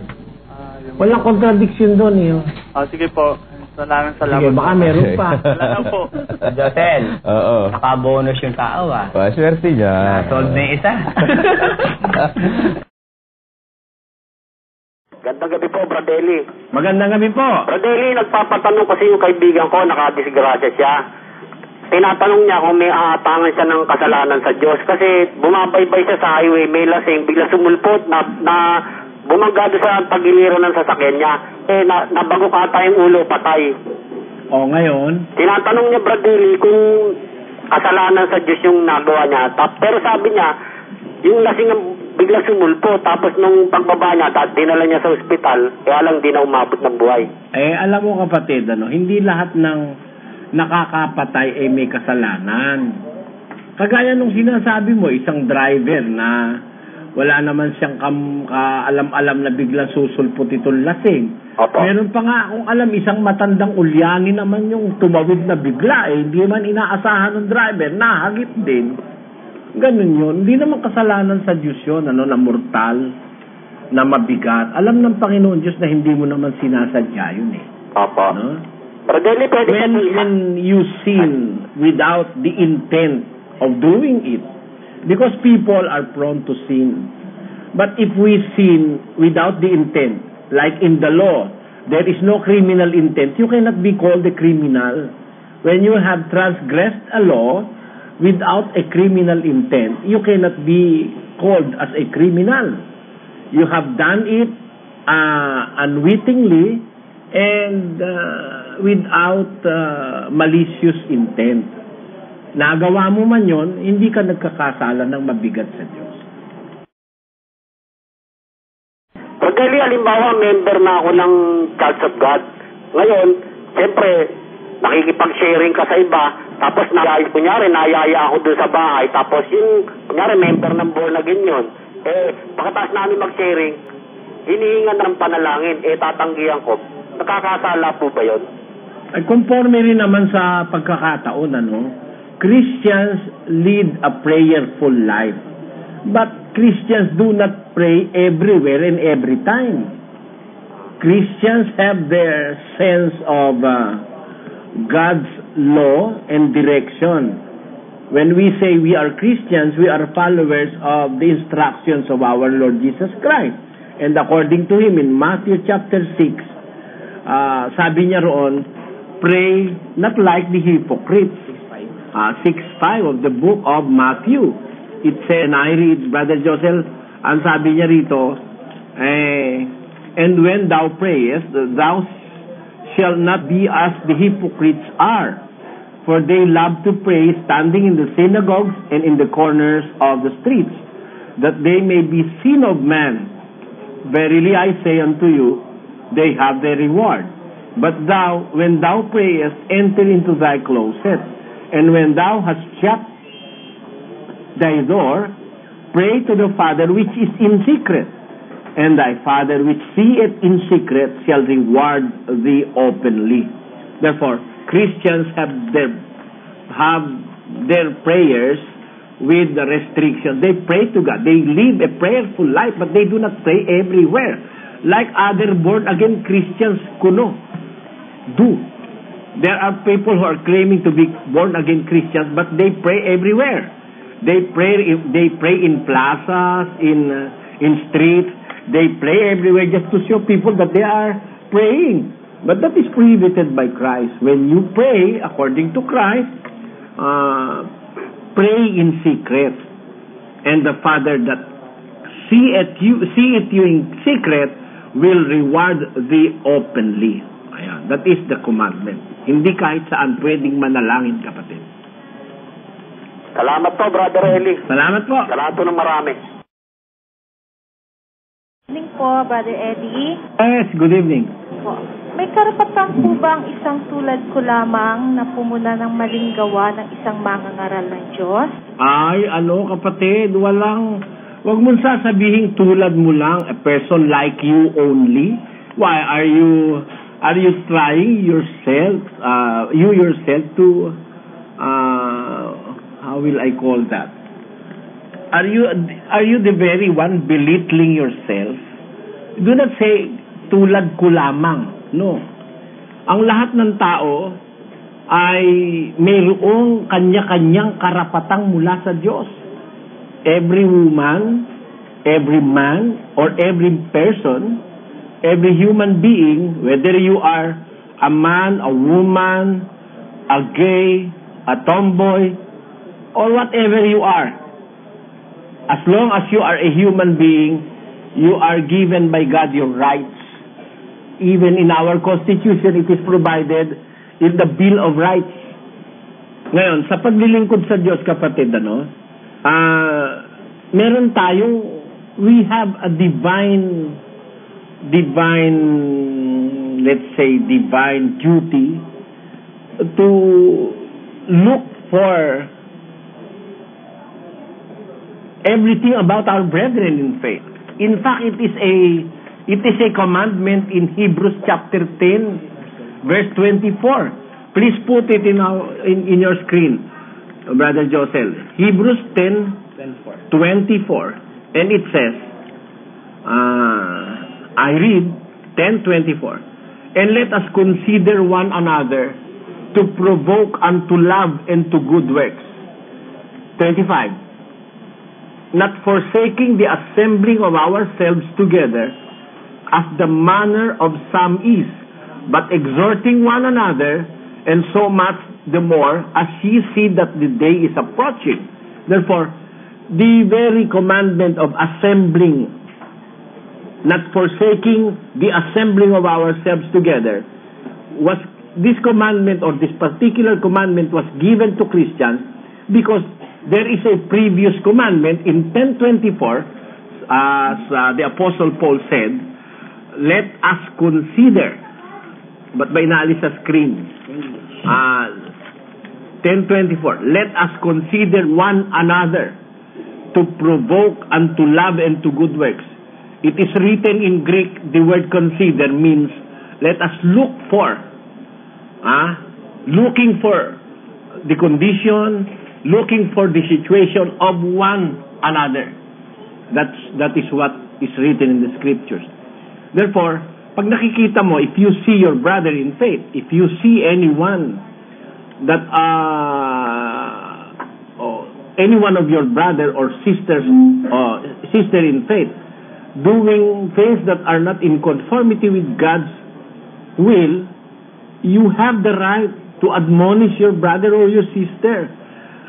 Walang contradiction doon eh. Sige po. Salamat. Sige, baka meron pa. Salamat po. Jotel. Oo. Naka-bonus yung tao Swerte niya. Solve na yung isa. Gandang gabi po, Bradeli. Magandang gabi po. Bradeli, nagpapatanong kasi yung kaibigan ko, nakadisgrasya siya. Tinatanong niya kung may aatangan siya ng kasalanan sa Diyos. Kasi bumabaybay siya sa highway, may lasing, bigla sumulpot na bumangga doon sa pagiliro ng sasakyan niya. Nabago ka ata yung ulo, patay. Ngayon? Tinatanong niya, Bradley, kung kasalanan sa Diyos yung nagawa niya. Pero sabi niya, yung lasing ang bigla sumulpo. Tapos nung pagbaba niya, dinala niya sa ospital, kaya lang di na umabot ng buhay. Alam mo kapatid, hindi lahat ng nakakapatay ay may kasalanan. Kagaya nung sinasabi mo, isang driver na wala naman siyang kaalam-alam na biglang susulpot itong lasing. Opo. Meron pa nga, kung alam, isang matandang ulyani naman yung tumawid na bigla eh. Hindi man inaasahan ng driver, nahagip din. Ganun yun. Hindi naman kasalanan sa Diyos yun, na mortal, na mabigat. Alam ng Panginoon Diyos na hindi mo naman sinasadya yun eh. Opo. No? Pero Deli, pwede When you sin without the intent of doing it, because people are prone to sin. But if we sin without the intent, like in the law, there is no criminal intent, you cannot be called a criminal. When you have transgressed a law without a criminal intent, you cannot be called as a criminal. You have done it unwittingly and without malicious intent. Nagawa mo man yon, hindi ka nagkakasala ng mabigat sa Diyos. Pagdali, halimbawa, member na ako ng Church of God. Ngayon, siyempre, nakikipag-sharing ka sa iba, tapos kunyari, nayaya ako doon sa bahay, tapos yung, kunyari, member ng born again yun, pagkatapos namin mag-sharing, hinihingan ng panalangin, tatanggihan ko. Nakakasala po ba yun? Ay, conforme rin naman sa pagkakataon, Christians lead a prayerful life. But Christians do not pray everywhere and every time. Christians have their sense of God's law and direction. When we say we are Christians, we are followers of the instructions of our Lord Jesus Christ. And according to Him, in Matthew chapter 6, sabi niya roon, pray not like the hypocrites. 6:5 of the book of Matthew. It says, and I read, Brother Joseph, ang sabi niya rito, and when thou prayest, thou shalt not be as the hypocrites are, for they love to pray standing in the synagogues and in the corners of the streets, that they may be seen of men. Verily I say unto you, they have their reward. But thou, when thou prayest, enter into thy closet, and when thou hast shut thy door, pray to the Father which is in secret, and thy Father which seeth in secret shall reward thee openly. Therefore, Christians have their prayers with the restriction. They pray to God. They live a prayerful life, but they do not pray everywhere, like other born-again Christians do. There are people who are claiming to be born-again Christians, but they pray everywhere. They pray in plazas, in streets. They pray everywhere just to show people that they are praying. But that is prohibited by Christ. When you pray according to Christ, pray in secret. And the Father that seeth you in secret will reward thee openly. Ayan, that is the commandment. Hindi kahit saan pwedeng manalangin, kapatid. Salamat po, Brother Eli. Salamat po. Salamat po ng marami. Good evening po, Brother Eddie. Yes, good evening. Po. May karapatan po ba ang isang tulad ko lamang na pumuna ng maling gawa ng isang mangangaral ng Diyos? Ay, kapatid, wag mong sasabihin tulad mo lang, a person like you only. Why, are you trying yourself, to, how will I call that? Are you the very one belittling yourself? Do not say, tulad ko lamang. No. Ang lahat ng tao ay mayroong kanya-kanyang karapatang mula sa Diyos. Every woman, every man, or every person, every human being, whether you are a man, a woman, a gay, a tomboy, or whatever you are, as long as you are a human being, you are given by God your rights. Even in our Constitution, it is provided in the Bill of Rights. Ngayon, sa paglilingkod sa Diyos, kapatid, meron tayong, we have a divine, let's say, divine duty to look for everything about our brethren in faith. In fact, it is It is a commandment in Hebrews chapter 10, verse 24. Please put it in your screen, Brother Josel. Hebrews 10, 24. And it says, I read 10:24. And let us consider one another to provoke unto love and to good works. 25. Not forsaking the assembling of ourselves together, as the manner of some is, but exhorting one another, and so much the more as ye see that the day is approaching. Therefore, the very commandment of assembling, not forsaking the assembling of ourselves together, was this commandment, or this particular commandment, was given to Christians because there is a previous commandment in 10:24, as the Apostle Paul said, let us consider, but by naalis sa screen, 10:24, let us consider one another to provoke unto love and to good works. It is written in Greek, the word consider means, let us look for, looking for the condition, looking for the situation of one another. That is what is written in the scriptures. Therefore, pag nakikita mo, if you see your brother in faith, if you see anyone that, any one of your brother or sisters, sister in faith, doing things that are not in conformity with God's will, you have the right to admonish your brother or your sister.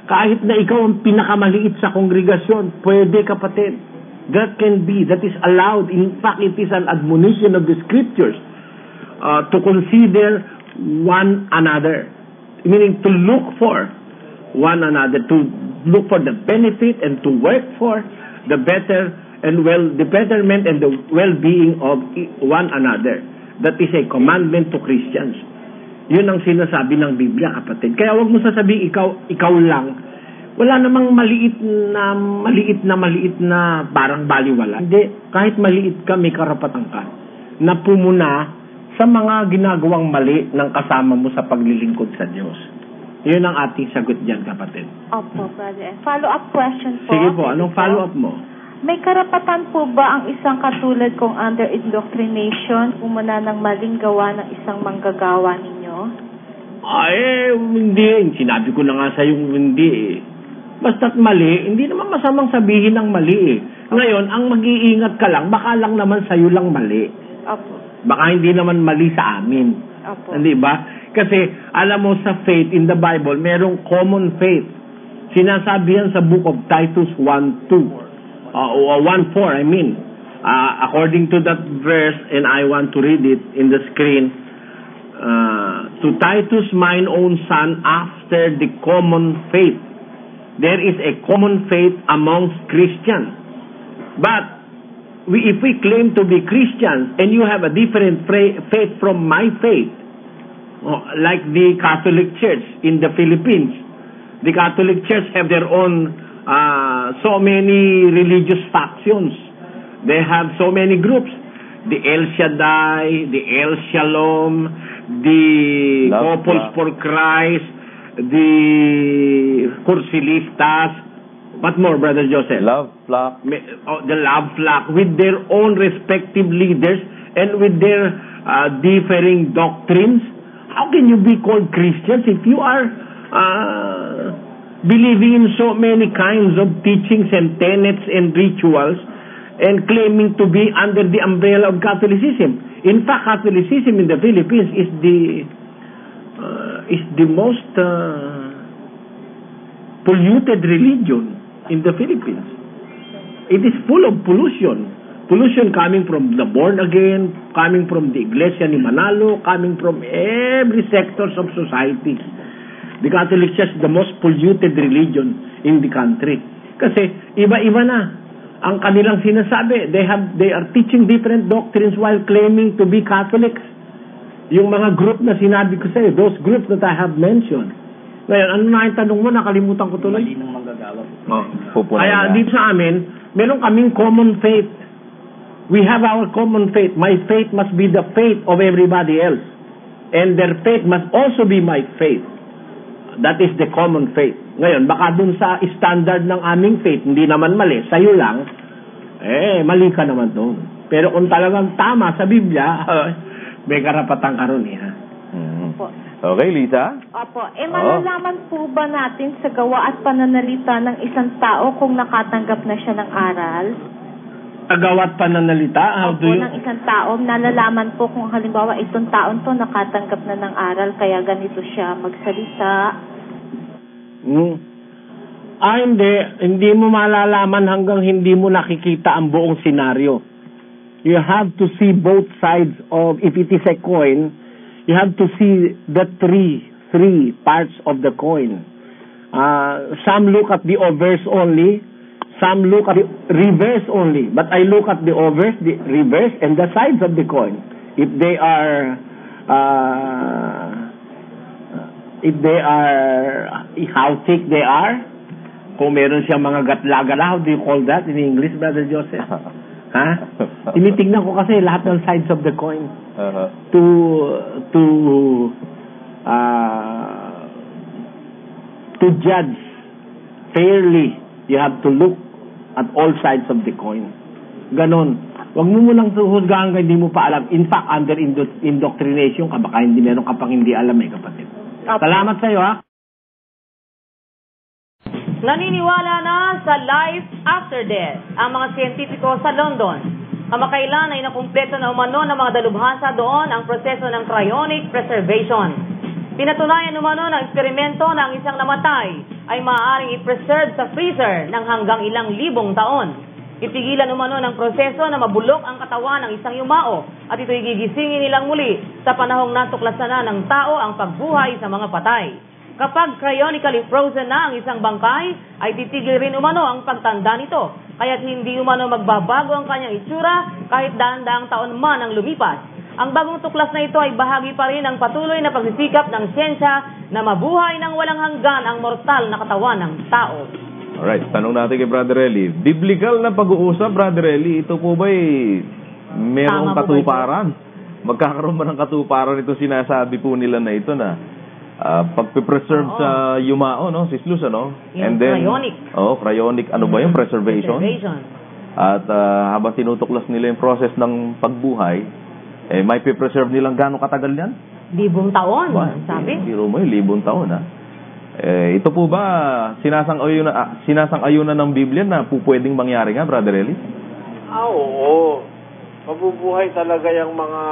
Kahit na ikaw ang pinakamaliit sa kongregasyon, pwede, kapatid. That can be, that is allowed. In fact, it is an admonition of the scriptures to consider one another. Meaning to look for one another, to look for the benefit and to work for the better and the betterment and the well-being of one another. That is a commandment to Christians. Yun ang sinasabi ng Biblia, kapatid. Kaya wag mo sasabihin ikaw lang. Wala namang maliit na parang baliwala. Hindi, kahit maliit ka, may karapatan ka na pumuna sa mga ginagawang mali ng kasama mo sa paglilingkod sa Diyos. Yun ang ating sagot diyan, kapatid. Opo, brother. Follow-up question po. Sige po, anong follow-up mo? May karapatan po ba ang isang katulad kong under indoctrination pumuna ng maling gawa ng isang manggagawa ninyo? Ay, hindi. Sinabi ko na nga sa'yo hindi. Basta't mali, hindi naman masamang sabihin ng mali. Ngayon, ang mag-iingat ka lang, baka lang naman sa'yo lang mali. Opo. Baka hindi naman mali sa amin. Opo. Hindi ba? Kasi, alam mo sa faith in the Bible, merong common faith. Sinasabi yan sa book of Titus 1:4, I mean. According to that verse, and I want to read it in the screen, to Titus, mine own son, after the common faith. There is a common faith amongst Christians. But, if we claim to be Christians, and you have a different faith from my faith, like the Catholic Church in the Philippines, the Catholic Church have their own so many religious factions. They have so many groups. The El Shaddai, the El Shalom, the Couples for Christ, the Cursilistas. What more, Brother Joseph? Love Flock. The Love Flock, with their own respective leaders and with their differing doctrines. How can you be called Christians if you are believing in so many kinds of teachings and tenets and rituals and claiming to be under the umbrella of Catholicism? In fact, Catholicism in the Philippines is the most polluted religion in the Philippines. It is full of pollution. Pollution coming from the born again, coming from the Iglesia ni Manalo, coming from every sectors of society. The Catholic Church is the most polluted religion in the country. Kasi iba-iba na ang kanilang sinasabi. They are teaching different doctrines while claiming to be Catholics. Yung mga group na sinabi ko sa'yo, those groups that I have mentioned. Ngayon, ano na yung tanong mo? Nakalimutan ko tuloy. Mali ng manggagawa. Kaya dito sa amin, meron kaming common faith. We have our common faith. My faith must be the faith of everybody else. And their faith must also be my faith. That is the common faith. Ngayon, baka dun sa standard ng aming faith, hindi naman mali, sa'yo lang, mali ka naman dun. Pero kung talagang tama sa Biblia, may karapatan ka ron ha. Okay, Lisa? Opo. Malalaman po ba natin sa gawa at pananalita ng isang tao kung nakatanggap na siya ng aral? Gawa at pananalita? Opo, ng isang tao. Nalalaman po kung halimbawa itong taon to nakatanggap na ng aral, kaya ganito siya magsalita. Hindi mo malalaman hanggang hindi mo nakikita ang buong senaryo. You have to see both sides of, if it is a coin, you have to see the three parts of the coin. Some look at the obverse only, some look at the reverse only. But I look at the obverse, the reverse, and the sides of the coin. If they are how thick they are, kung meron siyang mga gatla-gala, how do you call that in English, Brother Joseph? Ha? Tinitignan ko kasi lahat ng sides of the coin. To judge fairly, you have to look at all sides of the coin. Ganon. Huwag mo munang husgahan ka, hindi mo pa alam. In fact, under indoctrination ka, baka hindi meron ka pang hindi alam kapatid. Salamat sa iyo, ha? Naniniwala na sa life after death ang mga siyentipiko sa London. Kamakailan ay nakumpleto na umano ng mga dalubhasa doon ang proseso ng cryonic preservation. Pinatunayan umano ng eksperimento na ang isang namatay ay maaaring i-preserve sa freezer ng hanggang ilang libong taon. Ipigilan umano ng proseso na mabulok ang katawan ng isang yumao at ito'y gigisingin nilang muli sa panahong natuklasan na ng tao ang pagbuhay sa mga patay. Kapag cryonically frozen na ang isang bangkay, ay titigil rin umano ang pagtanda nito, kaya't hindi umano magbabago ang kanyang itsura kahit daan-daang taon man ang lumipas. Ang bagong tuklas na ito ay bahagi pa rin ng patuloy na pagsisikap ng siyensya na mabuhay ng walang hanggan ang mortal na katawan ng tao. Alright, tanong natin kay Brother Eli. Biblical na pag-uusap, Brother Eli, ito po ba'y merong katuparan? Magkakaroon ba ng katuparan ito sinasabi po nila na ito na pagpipreserve sa yumao, no? Sislus, ano? And then, cryonic. Cryonic. Ano ba yung preservation? At habang tinutuklas nila yung process ng pagbuhay, may pipreserve nilang gano'ng katagal yan? Libong taon, sabi. Biro mo yung libong taon, ha? Ito po ba sinasang-ayunan ng Biblia na po pwedeng mangyari nga, Brother Eli? Oo. Mabubuhay talaga yung mga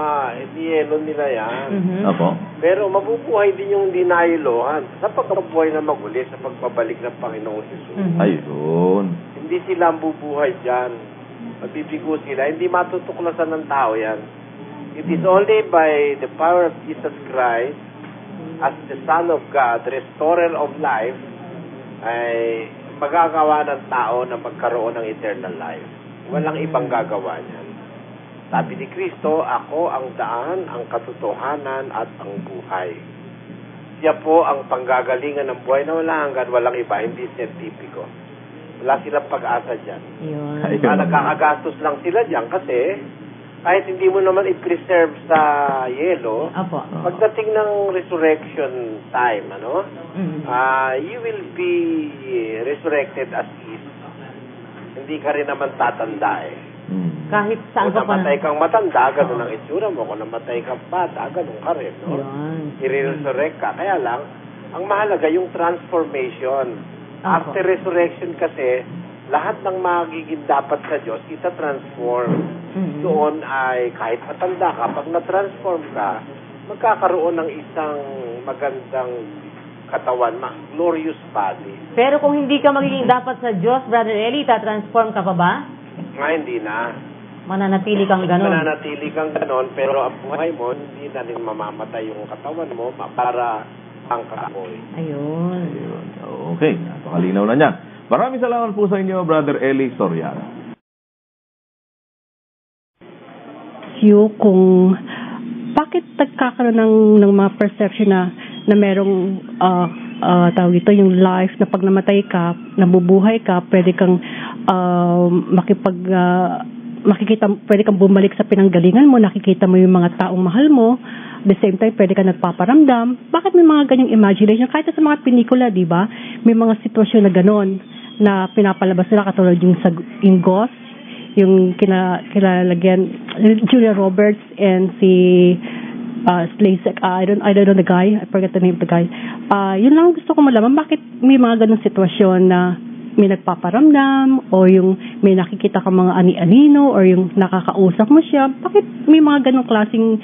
niyelo nila yan. Opo. Pero mabubuhay din yung dinailohan sa pagkabuhay na magulit sa pagbabalik ng Panginoong Jesus. Ayun. Hindi sila bubuhay dyan. Mabibigo sila. Hindi matutuklasan ng tao yan. It is only by the power of Jesus Christ as the Son of God, restorer of life, ay magagawa ng tao na magkaroon ng eternal life. Walang ibang gagawa niyan. Sabi ni Kristo, ako ang daan, ang katotohanan at ang buhay. Siya po ang panggagalingan ng buhay na wala hanggan, walang iba, hindi siyentipiko. Wala silang pag-asa dyan. Nagkakagastos lang sila dyan kasi kahit hindi mo naman i-preserve sa yelo, pagdating ng resurrection time, you will be resurrected as is. Hindi ka rin naman tatanda Kahit saan ka pa namatay kang matanda, ganun ang itsura mo. Kung namatay kang bata, ganun ka rin, no? I-resurrect ka. Kaya lang, ang mahalaga yung transformation. After resurrection kasi, lahat ng magiging dapat sa Diyos, ita-transform. Doon ay, kahit matanda ka, pag na-transform ka, magkakaroon ng isang magandang katawan, glorious body. Pero kung hindi ka magiging dapat sa Diyos, Brother Eli, ita-transform ka pa ba? Hindi na. Mananatili kang ganon. Mananatili kang ganon, pero ang buhay mo, hindi na rin mamamatay yung katawan mo para ang kaamoy. Ayun. Okay, napakalinaw na niya. Maraming salamat po sa inyo, Brother Eli Soriano. Kung bakit nagkakaroon ng mga perception na merong tawag ito yung life na pag namatay ka, nabubuhay ka, pwede kang pwede kang bumalik sa pinanggalingan mo, nakikita mo yung mga taong mahal mo, at the same time, pwede ka nagpaparamdam. Bakit may mga ganyang imagination? Kahit sa mga pelikula, di ba? May mga sitwasyon na ganon na pinapalabas nila, katulad yung Ghost, yung kilalagyan Julia Roberts and si Slasek, I don't know the guy, I forget the name of the guy. Yun lang gusto ko malaman, bakit may mga ganong sitwasyon na may nagpaparamdam o yung may nakikita ka mga ani-anino or yung nakakausap mo siya, bakit may mga ganong klaseng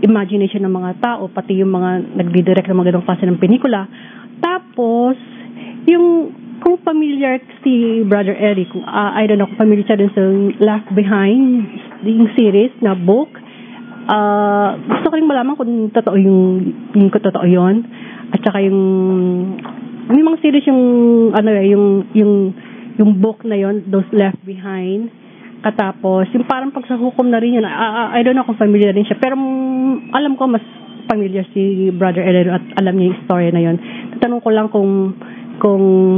imagination ng mga tao, pati yung mga nagdidirect ng mga ganong klase ng pelikula. Tapos yung kung familiar si Brother Eric, I don't know kung familiar siya din sa Left Behind, yung series na book. Gusto ko rin malaman kung totoo yung totoo yun. At saka may mga series yung book na yun, those Left Behind. Katapos, yung parang pagsahukom na rin yun. I don't know kung familiar rin siya. Pero alam ko mas familiar si Brother Eric at alam niya yung story na yun. Tatanong ko lang kung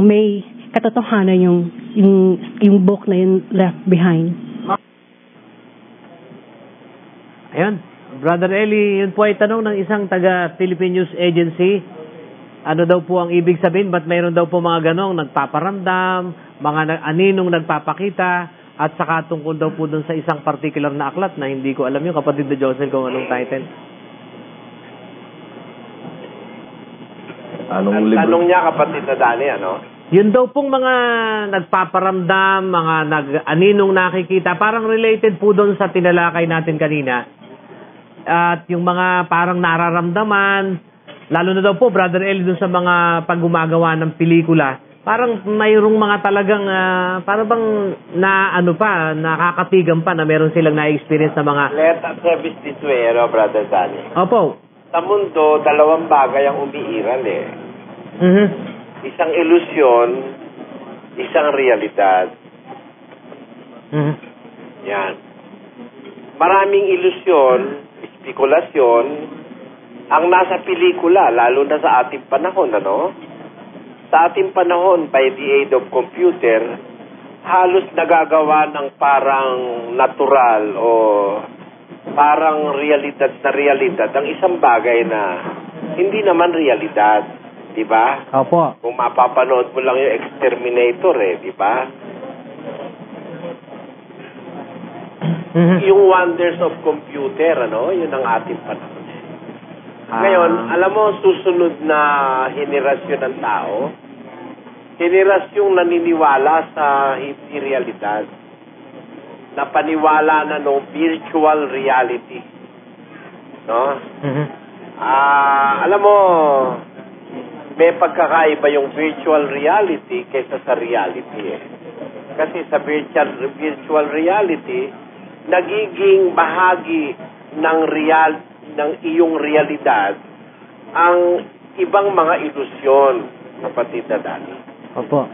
may katotohanan yung book na yung Left Behind. Ayun, Brother Eli, yun po ay tanong ng isang taga Philippine News Agency. Ano daw po ang ibig sabihin? Ba't mayroon daw po mga ganong nagpaparamdam, mga aninong nagpapakita, at saka tungkol daw po dun sa isang particular na aklat na hindi ko alam yung kapatid na Josel kung anong title. Anong libro? Tanong niya, kapatid na Dani, ano? Yun daw pong mga nagpaparamdam, mga aninong nakikita, parang related po doon sa tinalakay natin kanina. At yung mga parang nararamdaman, lalo na daw po, Brother Eli, doon sa mga paggumagawa ng pelikula, parang mayroong mga talagang, parang bang nakakatigan pa na meron silang na-experience na mga... Let us have it this way, Brother Dani. Opo. Sa mundo, dalawang bagay ang umiiral eh. Mm-hmm. Isang ilusyon, isang realidad. Mm-hmm. Yan. Maraming ilusyon, spekulasyon, ang nasa pelikula, lalo na sa ating panahon, ano? Sa ating panahon, by the aid of computer, halos nagagawa ng parang natural o parang realidad na realidad ang isang bagay na hindi naman realidad, di ba? Opo. Kung mapapanood mo lang yung Exterminator, di ba? Mm-hmm. Yung wonders of computer, ano? Yun ang ating panahon. Ngayon, alam mo, susunod na henerasyon ng tao, henerasyong naniniwala sa hindi realidad, na paniwala na no virtual reality. No? Mm-hmm. Alam mo, may pagkakaiba yung virtual reality kaysa sa reality eh. Kasi sa virtual reality, nagiging bahagi ng iyong realidad ang ibang mga ilusyon, kapatid na Dani. Opo.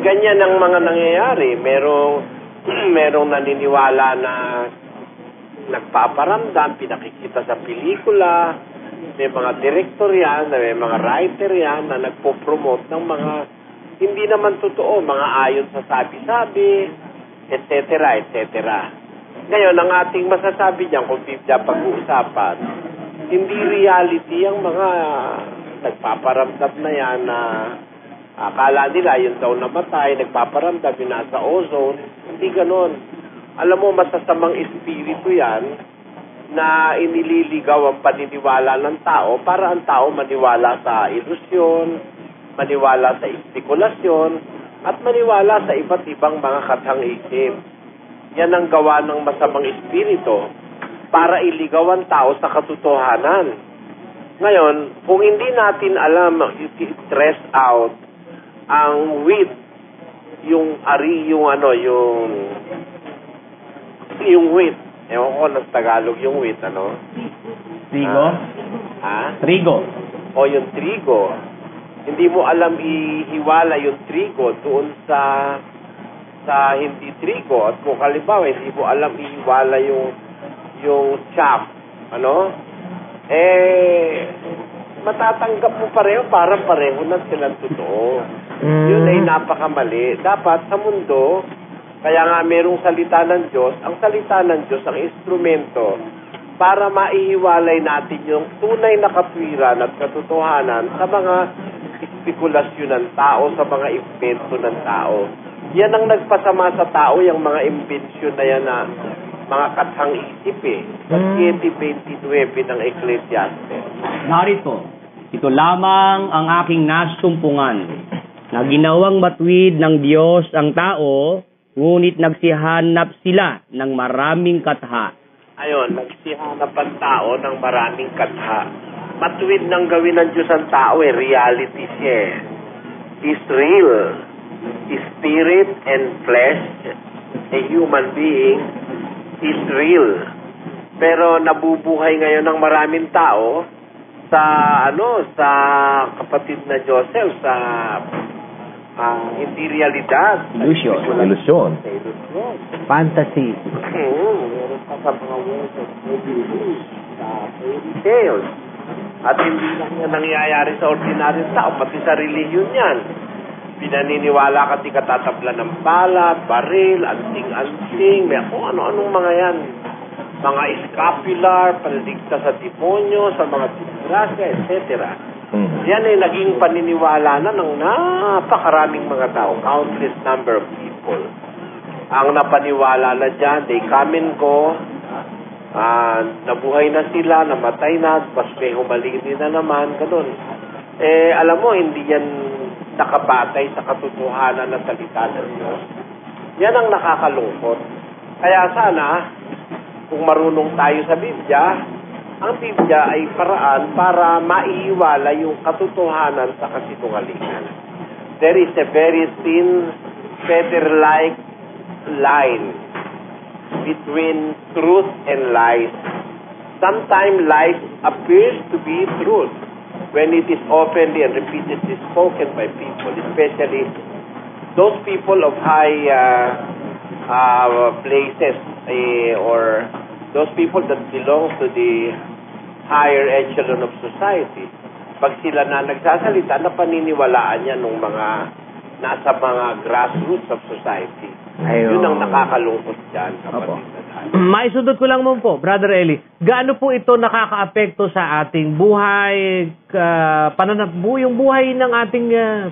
Ganyan ang mga nangyayari. Merong naniniwala na nagpaparamdam, pinakikita sa pelikula, may mga director yan, may mga writer yan na nagpo-promote ng mga hindi naman totoo, mga ayon sa sabi-sabi, etc., etc. Ngayon, ang ating masasabi diyan kung Biblia pag-uusapan, hindi reality ang mga nagpaparamdam na yan na akala nila yun daw namatay, nagpaparamdam yun nasa ozone. Hindi ganon. Alam mo, masasamang espiritu yan na inililigaw ang paniniwala ng tao para ang tao maniwala sa ilusyon, maniwala sa espekulasyon, at maniwala sa iba't ibang mga kathang-isip. Yan ang gawa ng masamang espiritu para iligaw ang tao sa katotohanan. Ngayon, kung hindi natin alam, i-stress out ang wheat, yung wheat. Ewan ko ng Tagalog yung wheat, ano? Trigo? Trigo. O yung trigo. Hindi mo alam ihiwala yung trigo doon sa hindi trigo. At kung halimbawa, hindi mo alam ihiwala yung chaff, ano? Matatanggap mo pareho, parang pareho na silang totoo. Yun ay napakamali. Dapat sa mundo, Kaya nga merong salita ng Diyos. Ang salita ng Diyos, ang instrumento para maihiwalay natin yung tunay na katwiran at katotohanan sa mga espekulasyon ng tao, sa mga invento ng tao. Yan ang nagpasama sa tao, yung mga imbensyon na yan na mga kathang isip eh. Sa 7:29 ng Ecclesiastes. Narito, ito lamang ang aking nasumpungan na ginawang matuwid ng Diyos ang tao, ngunit nagsihanap sila ng maraming katha. Ayon, nagsihanap ang tao ng maraming katha. Matuwid ng gawin ng Diyos ang tao eh, reality siya eh. Is real. Is spirit and flesh, a human being, is real. Pero nabubuhay ngayon ng maraming tao sa sa kapatid na Joseph, sa hindi realidad. Illusion. Fantasy. Meron pa sa mga words of sa fairy tales. At hindi lang yan nangyayari sa ordinary tao, pati sa religion yan. Pinaniniwala ka di katatabla ng bala, baril, anting-anting, may kung ano-anong mga yan. Mga scapular, pandigta sa demonyo, sa mga disgrasya, etc. Yan ay naging paniniwala na ng napakaraming mga tao, countless number of people. Ang napaniwala na dyan, they come and go, nabuhay na sila, namatay na, mas may humalini na naman, ganun. Alam mo, hindi yan nakabatay sa katotohanan ng salita ng Diyos. Yan ang nakakalungkot. Kaya sana, kung marunong tayo sa Biblia, ang Biblia ay paraan para maiiwala yung katotohanan sa kasinungalingan. There is a very thin, feather-like line between truth and lies. Sometimes lies appears to be truth when it is openly and repeatedly spoken by people, especially those people of high places or those people that belong to the higher echelon of society. Pag sila na nagsasalita, na paniniwalaan niya ng mga nasa mga grassroots of society. Yun ang nakakalungkot dyan, kapatid na tayo. Maisundot ko lang mo po, Brother Eli, gaano po ito nakakaapekto sa ating buhay, yung buhay ng ating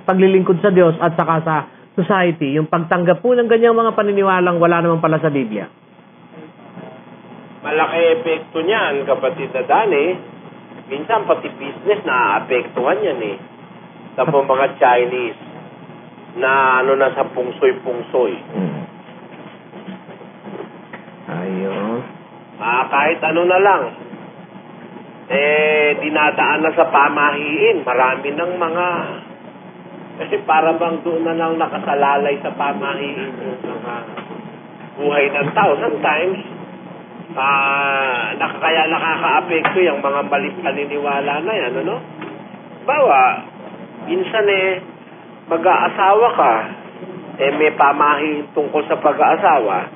paglilingkod sa Diyos at saka sa society, yung pagtanggap po ng ganyang mga paniniwalang wala naman pala sa Biblia? Malaki epekto niyan, kapatid na Dani. Minsan pati business na-apektuhan yan eh. Sa mga Chinese na na sa pungsoy-pungsoy. Ayun. Kahit ano na lang. Dinadaan na sa pamahiin. Marami ng mga... Kasi para bang doon na lang nakasalalay sa pamahiin yung mga buhay ng tao. Sometimes, kaya nakaka-apekto yung mga maling paniniwala na yan, ano? Bawa, minsan mag-aasawa ka, may pamahiin tungkol sa pag-aasawa,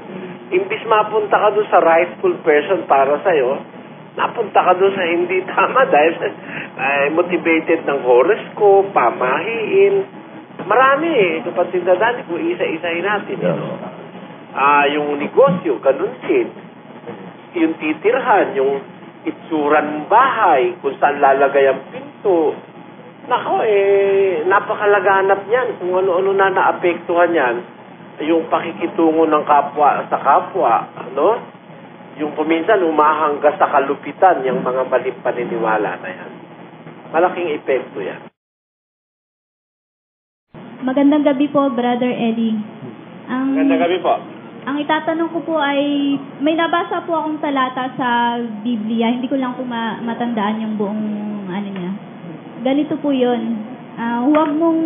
imbis mapunta ka doon sa rightful person para sa'yo, napunta ka doon sa hindi tama dahil motivated ng horoscope, pamahiin. Marami kapatid na dati kung isa-isahin natin. Yung negosyo, ganun din. Yung titirhan, yung itsuran ng bahay, kung saan lalagay ang pinto. Nako, napakalaganap niyan. Kung ano-ano na naapektuhan yan, yung pakikitungo ng kapwa sa kapwa, ano? Yung kuminsan umahangga sa kalupitan, yung mga maling paniniwala na yan. Malaking epekto yan. Magandang gabi po, Brother Eli. Magandang gabi po. Ang itatanong ko po ay, may nabasa po akong talata sa Biblia, hindi ko lang po matandaan yung buong niya. Ganito po yun, huwag mong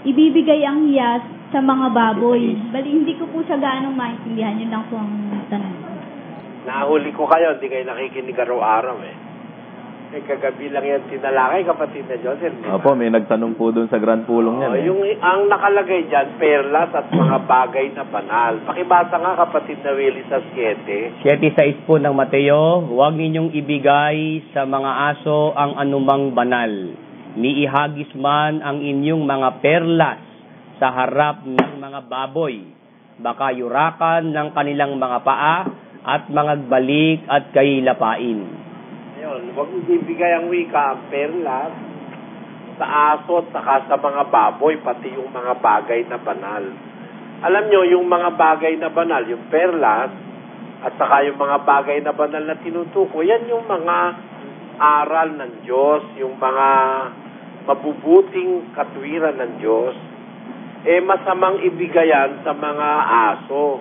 ibibigay ang hiyas sa mga baboy. Bali, hindi ko po siya gaanong maintindihan, yun lang po ang tanong. Nahuli ko kayo, hindi kayo nakikinig araw-araw kagabi lang yan tinalakay, kapatid na Joseph. Opo, may nagtanong po doon sa Grand Pulong yan. Ang nakalagay dyan, perlas at mga bagay na banal. Pakibasa nga, kapatid na Willie, sa 7. 7:6 po ng Mateo, huwag ninyong ibigay sa mga aso ang anumang banal. Ni ihagis man ang inyong mga perlas sa harap ng mga baboy. baka yurakan ng kanilang mga paa at mga balik at kahilapain. Ayun, huwag ibigay ang wika ang perlas sa aso at saka sa mga baboy, pati yung mga bagay na banal. Alam nyo, yung mga bagay na banal, yung perlas, at saka yung mga bagay na banal na tinutukoy, yan yung mga aral ng Diyos, yung mga mabubuting katwiran ng Diyos. Masamang ibigayan sa mga aso.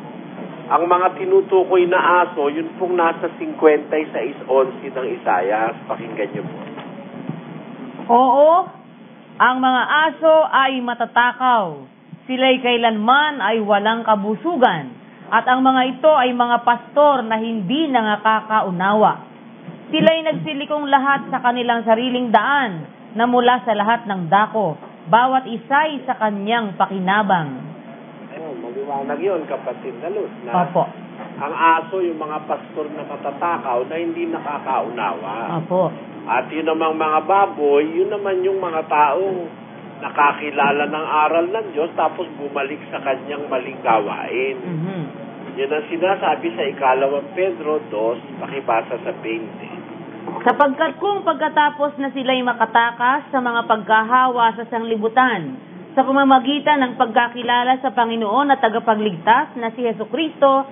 Ang mga tinutukoy na aso, yun pong nasa 56:11 ng Isaias. Pakinggan nyo po. Oo, ang mga aso ay matatakaw. Sila'y kailanman ay walang kabusugan. At ang mga ito ay mga pastor na hindi nakakaunawa. Sila'y nagsilikong lahat sa kanilang sariling daan na mula sa lahat ng dako. Bawat isa'y sa kanyang pakinabang. Maliwanag yun, kapatid na Luz, na Opo. ang aso, yung mga pastor na matatakaw na hindi nakakaunawa. Opo. At yun namang mga baboy, yun naman yung mga taong nakakilala ng aral ng Diyos tapos bumalik sa kanyang maling gawain. Mm-hmm. Yan ang sinasabi sa 2 Pedro 2, pakibasa sa 20. Sapagkat kung pagkatapos na sila'y makatakas sa mga pagkahawa sa sanglibutan, sa pamamagitan ng pagkakilala sa Panginoon at tagapagligtas na si Hesukristo,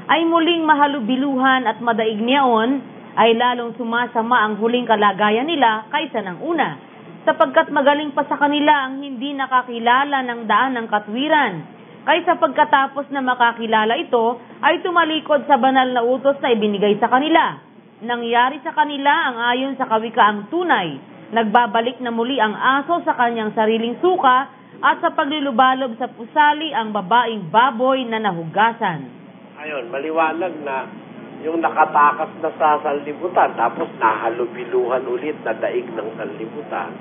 ay muling mahalubiluhan at madaig niyaon, ay lalong sumasama ang huling kalagayan nila kaysa ng una, sapagkat magaling pa sa kanila ang hindi nakakilala ng daan ng katwiran, kaysa pagkatapos na makakilala ito, ay tumalikod sa banal na utos na ibinigay sa kanila. Nangyari sa kanila ang ayon sa kawikaang tunay, nagbabalik na muli ang aso sa kanyang sariling suka at sa paglilubalob sa pusali ang babaeng baboy na nahugasan. Ayun, maliwanag na yung nakatakas na sa sanlibutan tapos nahalubiluhan ulit na daig ng sanlibutan.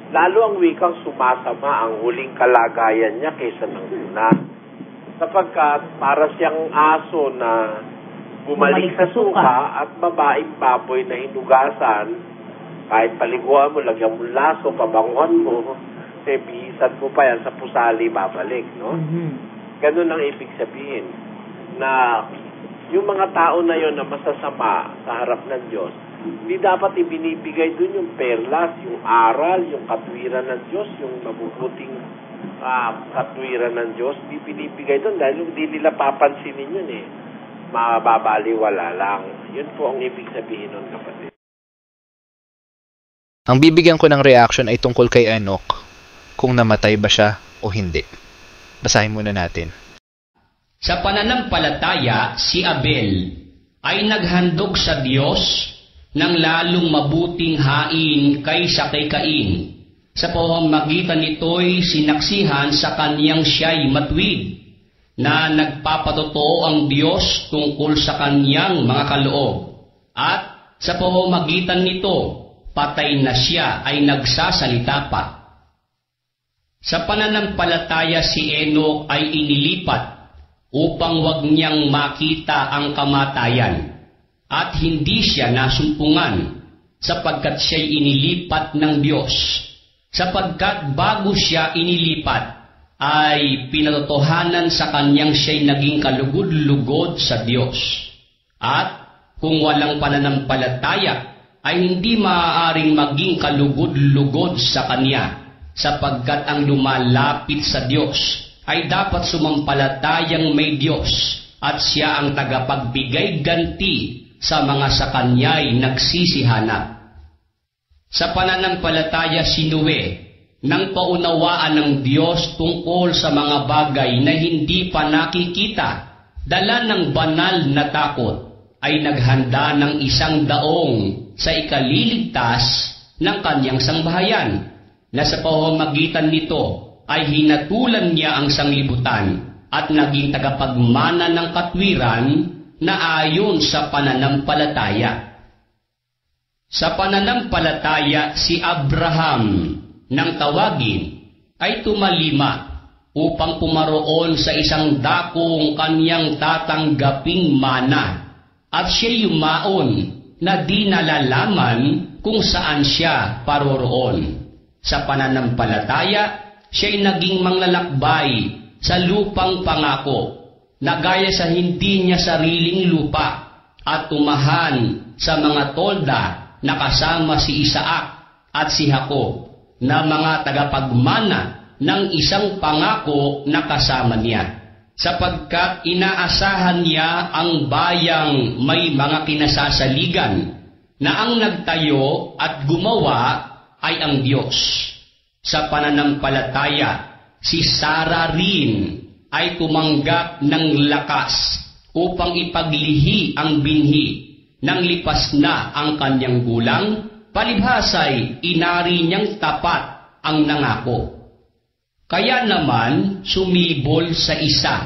Lalo ang wikang sumasama ang huling kalagayan niya kaysa ng una. Sapagkat para siyang aso na bumalik sa suka at babaeng baboy na hinugasan, kahit paliguan mo, lagyan mo laso, pabanguhan mo, bihisan mo pa yan sa pusali, babalik, no? Mm-hmm. Ganun ang ibig sabihin na yung mga tao na yon na masasama sa harap ng Diyos, hindi dapat ibinibigay dun yung perlas, yung aral, yung katwiran ng Diyos, yung mabubuting katwiran ng Diyos, hindi binibigay dun dahil hindi nila papansinin yun mababaliwala lang. Yun po ang ibig sabihin nun, kapatid. Ang bibigyan ko ng reaction ay tungkol kay Enoch, kung namatay ba siya o hindi. Basahin muna natin. Sa pananampalataya, si Abel ay naghandog sa Diyos ng lalong mabuting hain kaysa kay Cain. Sa pamamagitan nito'y sinaksihan sa kaniyang siya'y matwid, na nagpapatotoo ang Diyos tungkol sa kaniyang mga kaloob. At sa pamamagitan nito, patay na siya ay nagsasalita pa. Sa pananampalataya si Enoch ay inilipat upang wag niyang makita ang kamatayan, at hindi siya nasumpungan sapagkat siya'y inilipat ng Diyos. Sapagkat bago siya inilipat, ay pinatotohanan sa kanyang siya'y naging kalugod-lugod sa Diyos. At kung walang pananampalataya, ay hindi maaaring maging kalugod-lugod sa kanya, sapagkat ang lumalapit sa Diyos ay dapat sumampalatayang may Diyos, at siya ang tagapagbigay ganti sa mga sa kanya'y nagsisihanap. Sa pananampalataya si Noe, nang paunawaan ng Diyos tungkol sa mga bagay na hindi pa nakikita, dala ng banal na takot, ay naghanda ng 100 daong sa ikaliligtas ng kanyang sangbahayan, na sa pamamagitan nito ay hinatulan niya ang sanglibutan at naging tagapagmana ng katwiran na ayon sa pananampalataya. Sa pananampalataya si Abraham, nang tawagin, ay tumalima upang pumaroon sa isang dakong kanyang tatanggaping mana, at siya yumaon na di nalalaman kung saan siya paroroon. Sa pananampalataya, siya'y naging manglalakbay sa lupang pangako na gaya sa hindi niya sariling lupa at tumahan sa mga tolda na kasama si Isaac at si Jacob na mga tagapagmana ng isang pangako na kasama niya, sapagkat inaasahan niya ang bayang may mga kinasasaligan na ang nagtayo at gumawa ay ang Diyos. Sa pananampalataya, si Sarah rin ay tumanggap ng lakas upang ipaglihi ang binhi nang lipas na ang kanyang gulang, palibhasay inari niyang tapat ang nangako. Kaya naman sumibol sa isa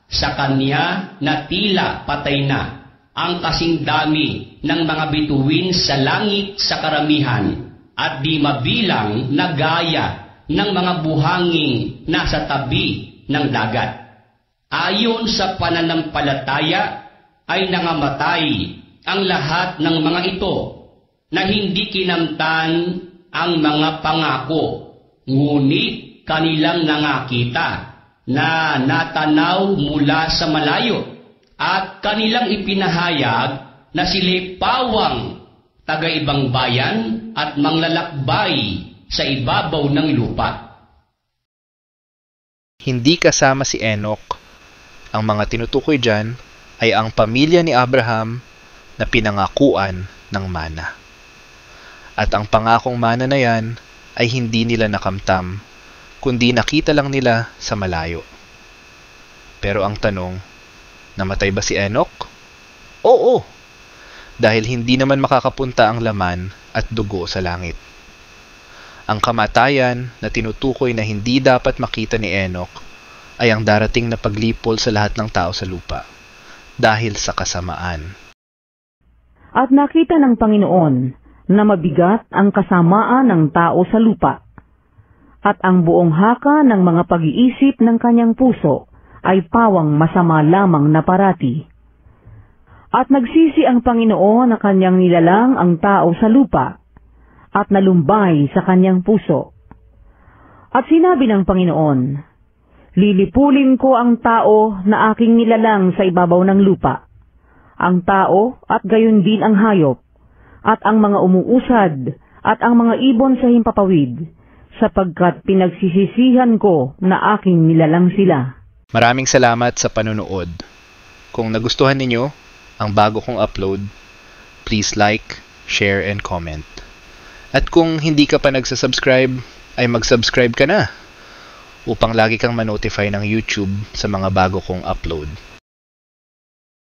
sa kanya na tila patay na ang kasing dami ng mga bituin sa langit sa karamihan at di mabilang na gaya ng mga buhanging nasa tabi ng dagat. Ayon sa pananampalataya ay nangamatay ang lahat ng mga ito na hindi kinamtan ang mga pangako, ngunit kanilang nangakita na natanaw mula sa malayo at kanilang ipinahayag na sila'y pawang taga-ibang bayan at manglalakbay sa ibabaw ng lupa. Hindi kasama si Enoch. Ang mga tinutukoy dyan ay ang pamilya ni Abraham na pinangakuan ng mana. At ang pangakong mana na yan ay hindi nila nakamtam, kundi nakita lang nila sa malayo. Pero ang tanong, namatay ba si Enoch? Oo! Dahil hindi naman makakapunta ang laman at dugo sa langit. Ang kamatayan na tinutukoy na hindi dapat makita ni Enoch ay ang darating na paglipol sa lahat ng tao sa lupa dahil sa kasamaan. At nakita ng Panginoon na mabigat ang kasamaan ng tao sa lupa at ang buong haka ng mga pag-iisip ng kanyang puso ay pawang masama lamang na parati. At nagsisi ang Panginoon na kanyang nilalang ang tao sa lupa at nalumbay sa kanyang puso. At sinabi ng Panginoon, lilipulin ko ang tao na aking nilalang sa ibabaw ng lupa, ang tao at gayon din ang hayop, at ang mga umuusad at ang mga ibon sa himpapawid, sapagkat pinagsisisihan ko na aking nilalang sila. Maraming salamat sa panonood. Kung nagustuhan ninyo ang bago kong upload, please like, share, and comment. At kung hindi ka pa nagsasubscribe, ay mag-subscribe ka na upang lagi kang ma-notify ng YouTube sa mga bago kong upload.